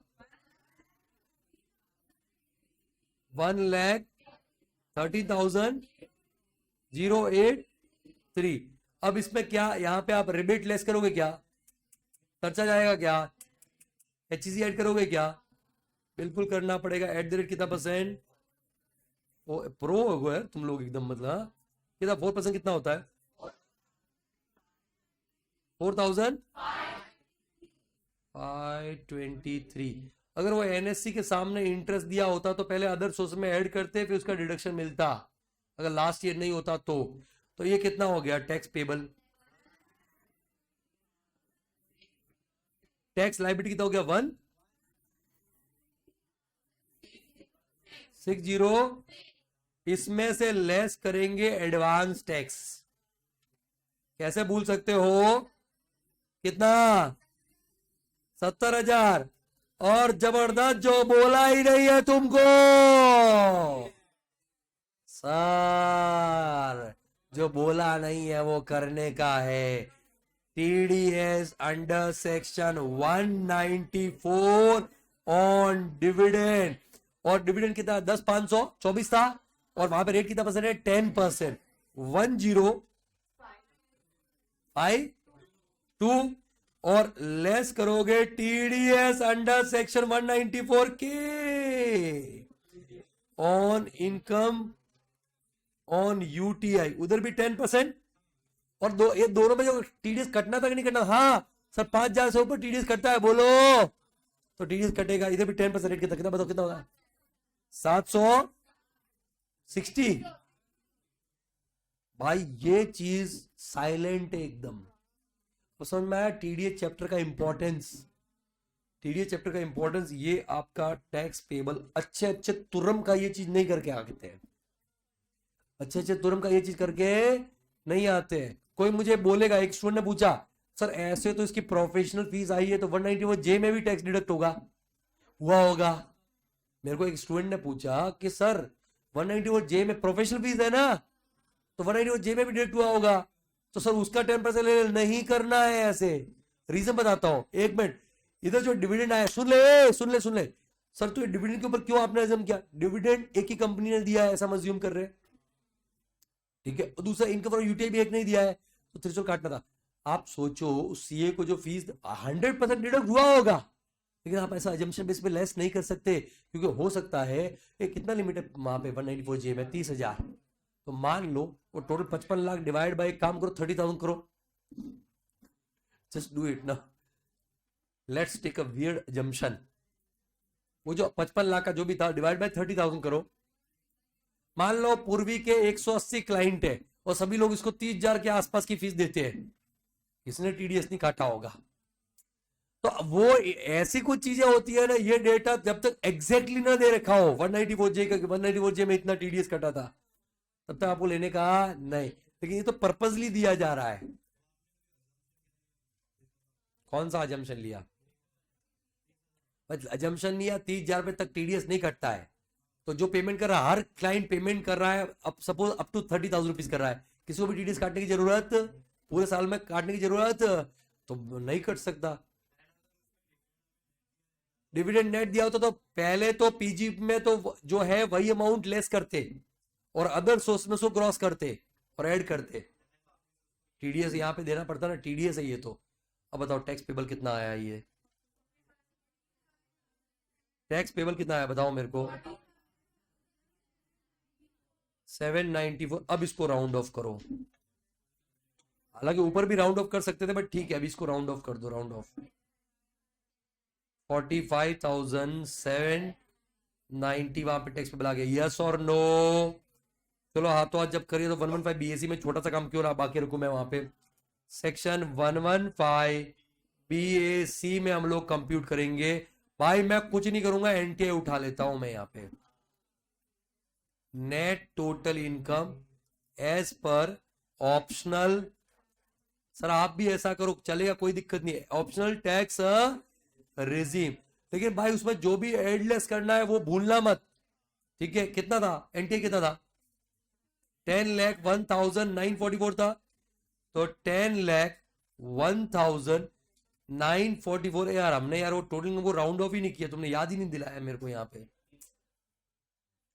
1,30,083। अब इसमें क्या, यहाँ पे आप रिबेट लेस करोगे क्या, खर्चा जाएगा क्या, HEC ऐड करोगे क्या, बिल्कुल करना पड़ेगा। एट द रेट कितना परसेंट, वो प्रो हो है तुम लोग एकदम, मतलब हाँ? कितना 4% कितना होता है, 4,523। अगर वो NSC के सामने इंटरेस्ट दिया होता तो पहले अदर सोर्स में ऐड करते, फिर उसका डिडक्शन मिलता, अगर लास्ट ईयर नहीं होता तो ये कितना हो गया टैक्स पेबल, टैक्स लाइबिलिटी कितना हो गया 160। इसमें से लेस करेंगे एडवांस टैक्स, कैसे भूल सकते हो, कितना 70,000। और जबरदस्त जो बोला ही नहीं है तुमको सर, जो बोला नहीं है वो करने का है। TDS under section 194 on dividend, और डिविडेंड कितना 10,524 था, और वहां पे रेट कितना परसेंट है 10%, 1052, और लेस करोगे TDS अंडर सेक्शन 194 के ऑन इनकम ऑन UTI, उधर भी 10%। और ये दोनों में जो TDS कटना था कि नहीं कटना, हाँ सर 5,000 से ऊपर TDS कटता है बोलो, तो TDS कटेगा, इधर भी 10% रेट कितना बताओ कितना होगा, 760। भाई ये चीज साइलेंट है एकदम, तो समझ में आया TDS चैप्टर का इंपॉर्टेंस, TDS चैप्टर का इंपॉर्टेंस। ये आपका टैक्स पेबल अच्छे अच्छे तुरम का ये चीज नहीं करके आते हैं, अच्छे अच्छे तुरम का ये चीज करके नहीं आते हैं। कोई मुझे बोलेगा, एक स्टूडेंट ने पूछा सर ऐसे तो इसकी प्रोफेशनल फीस आई है तो 194J में भी टैक्स डिडक्ट होगा, हुआ होगा। मेरे को एक स्टूडेंट ने पूछा कि सर 194J में प्रोफेशनल फीस है ना, तो 194J में भी डिडक्ट हुआ होगा, तो सर उसका 10% नहीं करना है ऐसे। रीजन बताता हूं, एक मिनट। इधर जो डिविडेंड आया, सुन ले सुन ले सुन ले, सर तो ये डिविडेंड के ऊपर क्यों आपने एजम किया, डिविडेंड एक ही कंपनी ने दिया है ऐसा मज्यूम कर रहे हैं, ठीक है, और दूसरा इनकम फ्रॉम UTI भी एक नहीं दिया है, तो थ्रेशोल्ड काटना था। आप सोचो उस CA को जो फीस 100% डिडक्ट हुआ होगा, लेकिन आप ऐसा अजम्पशन बेस पे लेस नहीं कर सकते, क्योंकि हो सकता है कितना लिमिट है वहां पे 194J में 30,000, तो मान लो वो टोटल 55 लाख डिवाइड बाय, काम करो 30,000 करो, जस्ट डू इट ना, let's take a weird assumption, वो जो 55 लाख का जो भी था डिवाइड बाय 30,000 करो। मान लो पूर्वी के 180 क्लाइंट है और सभी लोग इसको 30,000 के आसपास की फीस देते हैं, इसने TDS नहीं काटा होगा। तो वो ऐसी कुछ चीजें होती है ना, ये डेटा जब तक एग्जैक्टली ना दे रखा हो 194J का 194J में इतना TDS कटा था, तब तक आपको लेने का नहीं, लेकिन ये तो पर्पसली दिया जा रहा है। कौन सा अजम्पशन लिया, अजम्पशन लिया 30,000 रुपए तक TDS नहीं कटता है, तो जो पेमेंट कर रहा है, हर क्लाइंट पेमेंट कर रहा है, अब सपोज अप टू 30,000 रुपीज कर रहा है, किसी को भी TDS काटने की जरूरत, पूरे साल में काटने की जरूरत तो नहीं कट सकता। डिविडेंड नेट दिया होता तो पहले तो PG में तो जो है वही अमाउंट लेस करते और अदर सोर्स में उसको क्रॉस करते और ऐड करते, TDS यहां पे देना पड़ता ना, TDS है ये तो। अब बताओ टैक्स पेबल कितना आया, ये टैक्स पेबल कितना आया बताओ मेरे को, 794। अब इसको राउंड ऑफ करो, हालांकि ऊपर भी राउंड ऑफ कर सकते थे बट ठीक है, अभी इसको राउंड ऑफ कर दो, राउंड ऑफ 45,790 वहां पे टैक्स पेबल आ गया, यस और नो। चलो हाथों हाथ जब करिए तो 115 BAC में छोटा सा काम क्यों रहा, बाकी रखू मैं वहां पे, सेक्शन 115 BAC में हम लोग कंप्यूट करेंगे। भाई मैं कुछ नहीं करूंगा, NTA उठा लेता हूं मैं यहाँ पे, net total income as per optional, sir आप भी ऐसा करो चलेगा, कोई दिक्कत नहीं है, ऑप्शनल टैक्स रेजिम, लेकिन भाई उसमें जो भी एडलेस करना है वो भूलना मत, ठीक है। कितना था NTA, कितना था 10,01,944 था, तो 10,01,944। यार हमने यार वो टोटल को राउंड ऑफ ही नहीं किया, तुमने याद ही नहीं दिलाया मेरे को, यहाँ पे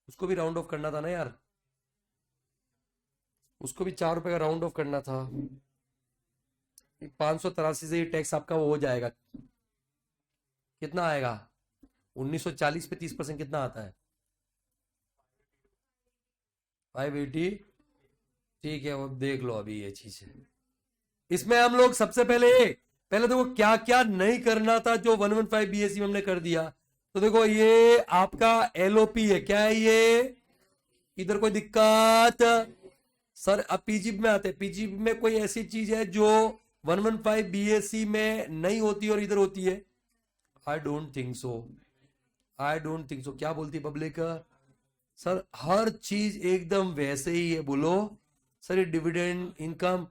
उसको भी राउंड ऑफ करना था ना यार, उसको भी 4 रुपए का राउंड ऑफ करना था। 583 से ये टैक्स आपका वो हो जाएगा, कितना आएगा 1940 पे 30% कितना आता है 580। ठीक है, वो देख लो अभी ये चीज है। इसमें हम लोग सबसे पहले देखो क्या क्या नहीं करना था, जो 115 बीएससी में हमने कर दिया। तो देखो ये आपका एलओपी है, क्या है ये, इधर कोई दिक्कत सर? अब पीजीपी में आते हैं, पीजीपी में कोई ऐसी चीज है जो 115 बीएससी में नहीं होती और इधर होती है? I don't think so, I don't think so. क्या बोलती पब्लिक? सर हर चीज एकदम वैसे ही है। बोलो सर, ये डिविडेंड इनकम,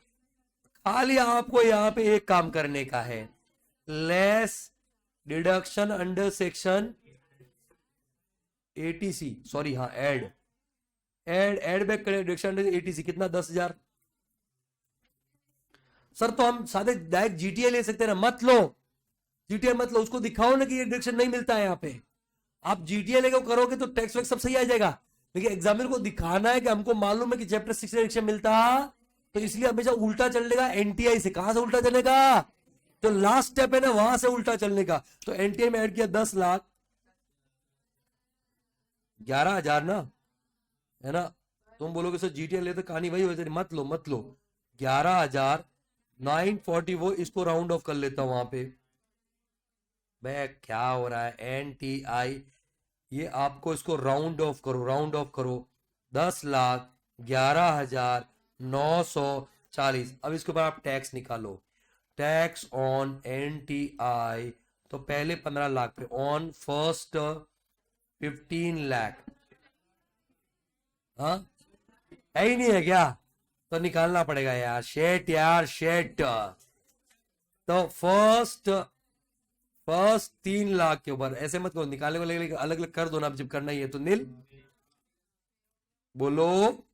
खाली आपको यहां पे एक काम करने का है, less deduction under section 80C, sorry हाँ एड बैक करें डिडक्शन अंडर 80C, कितना 10,000। सर तो हम सादे डायरेक्ट जीटीए ले सकते हैं ना, मत लो जीटीए मत लो, उसको दिखाओ ना कि ये डिडक्शन नहीं मिलता है यहाँ पे। आप जीटीए लेकर करोगे तो टैक्स वैक्स सब सही आ जाएगा, लेकिन एग्जामिनर को दिखाना है कि हमको मालूम है कि चैप्टर 6 डिडक्शन मिलता, तो इसलिए हमेशा उल्टा चलेगा एनटीआई से। कहां से उल्टा चलेगा? जो लास्ट स्टेप है ना वहां से उल्टा चलने का। तो एनटीआई में ऐड किया 10 लाख, 11,000 ना, है ना? तुम बोलोगे सर जीटीए ले तो कहानी वही हो, मत लो मत लो। 11,940 वो इसको राउंड ऑफ कर लेता हूं वहां पे। मैं क्या हो रहा है एनटीआई, ये आपको इसको राउंड ऑफ करो, राउंड ऑफ करो, 10,11,940। अब इसके ऊपर आप टैक्स निकालो, टैक्स ऑन एनटीआई। तो पहले 15 लाख पे, ऑन फर्स्ट 15 लाख, हाँ है ही नहीं है क्या? तो निकालना पड़ेगा यार, शेट यार शेट। तो फर्स्ट 3 लाख के ऊपर ऐसे मत करो, निकालने को अलग अलग कर दो ना, जब करना ही है तो नील। बोलो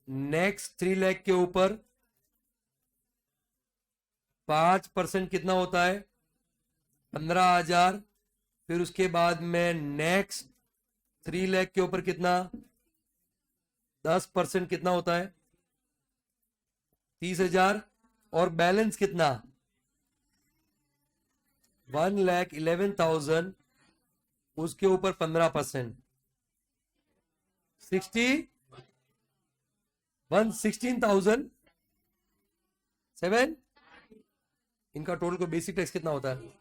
नेक्स्ट 3 लाख के ऊपर 5% कितना होता है? 15,000। फिर उसके बाद में नेक्स्ट 3 लाख के ऊपर कितना? 10% कितना होता है? 30,000। और बैलेंस कितना? 1,11,000, उसके ऊपर 15%, 16,007। इनका टोटल को बेसिक टैक्स कितना होता है?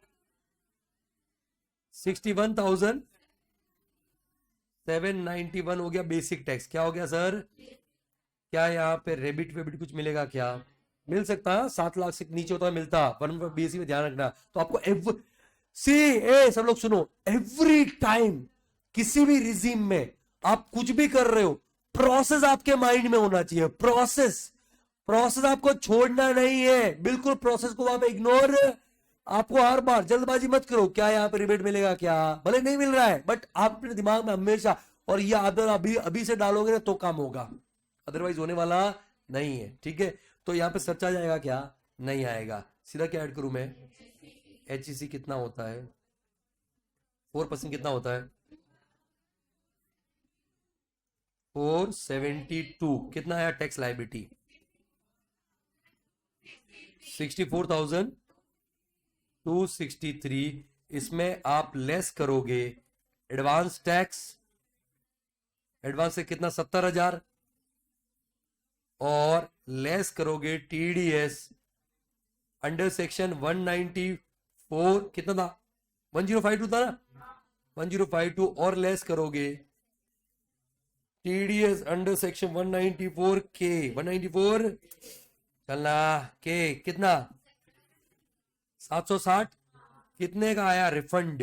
61,791 हो गया बेसिक टैक्स। क्या हो गया सर? क्या यहाँ पे रेबिट वेबिट कुछ मिलेगा क्या? मिल सकता है, 7 लाख से नीचे होता है मिलता, वन बीएससी में ध्यान रखना। तो आपको सब लोग सुनो, एवरी टाइम किसी भी रिजीम में आप कुछ भी कर रहे हो, प्रोसेस आपके माइंड में होना चाहिए। प्रोसेस आपको छोड़ना नहीं है, बिल्कुल प्रोसेस को वहां पे इग्नोर। आपको हर बार जल्दबाजी मत करो, क्या यहाँ पे रिबेट मिलेगा क्या, भले नहीं मिल रहा है, बट आप अपने दिमाग में हमेशा, और ये आदत अभी से डालोगे ना तो काम होगा, अदरवाइज होने वाला नहीं है। ठीक है, तो यहाँ पे सर्च आ जाएगा क्या? नहीं आएगा। सीधा क्या ऐड करूं मैं? एचईसी कितना होता है? 4% कितना होता है? 472। कितना आया टैक्स लायबिलिटी? 64,263। इसमें आप लेस करोगे एडवांस टैक्स, एडवांस से कितना? 70,000। और लेस करोगे टीडीएस अंडर सेक्शन 194, कितना था? 1052 था ना, 1052। और लेस करोगे टीडीएस अंडर सेक्शन 194 के, 194 चलना के, कितना? 760। कितने का आया रिफंड?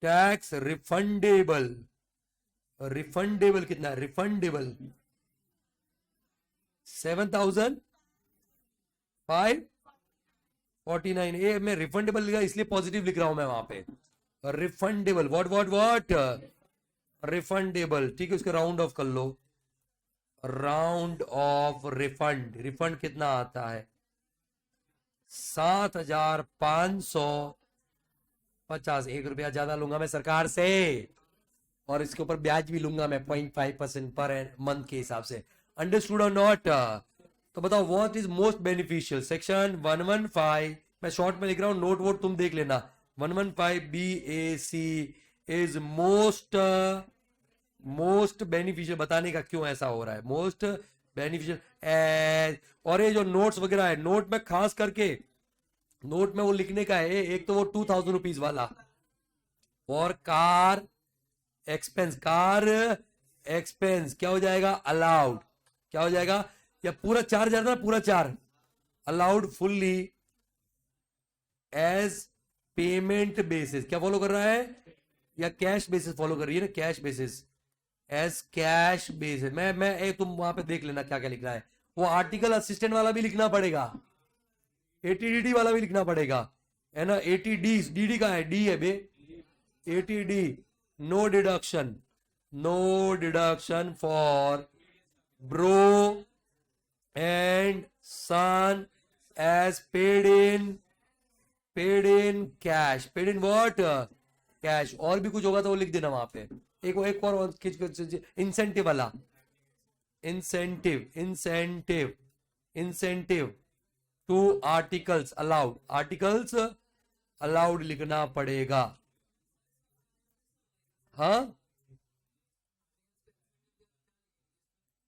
टैक्स रिफंडेबल, रिफंडेबल कितना? रिफंडेबल 7,549। ये मैं रिफंडेबल लिखा इसलिए पॉजिटिव लिख रहा हूं मैं वहां पे। Refundable what refundable. ठीक है, उसको राउंड ऑफ कर लो, राउंड ऑफ रिफंड। रिफंड कितना आता है? 7,550। 1 रुपया ज्यादा लूंगा मैं सरकार से, और इसके ऊपर ब्याज भी लूंगा मैं 0.5% पर मंथ के हिसाब से। अंडरस्टूड और नॉट? तो बताओ what is most beneficial. Section 115, मैं शॉर्ट में लिख रहा हूं, नोट वोट तुम देख लेना। 115 BAC इज मोस्ट बेनिफिशियल, बताने का क्यों ऐसा हो रहा है, मोस्ट बेनिफिशियल। और ये जो नोट्स वगैरह है, नोट में खास करके नोट में वो लिखने का है, एक तो वो 2000 रुपीज वाला, और कार एक्सपेंस क्या हो जाएगा, अलाउड, क्या हो जाएगा, या पूरा 4000 था, पूरा 4 allowed fully as payment basis. क्या फॉलो कर रहा है, या कैश बेसिस फॉलो कर रही है ना, cash basis, as cash basis. मैं तुम वहां पे देख लेना क्या क्या लिख रहा है। वो आर्टिकल असिस्टेंट वाला भी लिखना पड़ेगा, ATDD वाला भी लिखना पड़ेगा, है ना। ATD DD का है, डी है बे, ATD no deduction for bro and son as paid in cash, paid in what, cash. और भी कुछ होगा तो वो लिख देना वहां पे। एक और इंसेंटिव वाला, इंसेंटिव टू आर्टिकल्स अलाउड लिखना पड़ेगा। हाँ,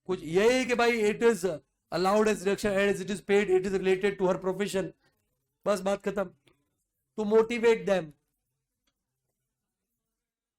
कुछ ये है कि भाई it is allowed as deduction as it is paid, it is related to her profession, बस बात खत्म। To motivate them,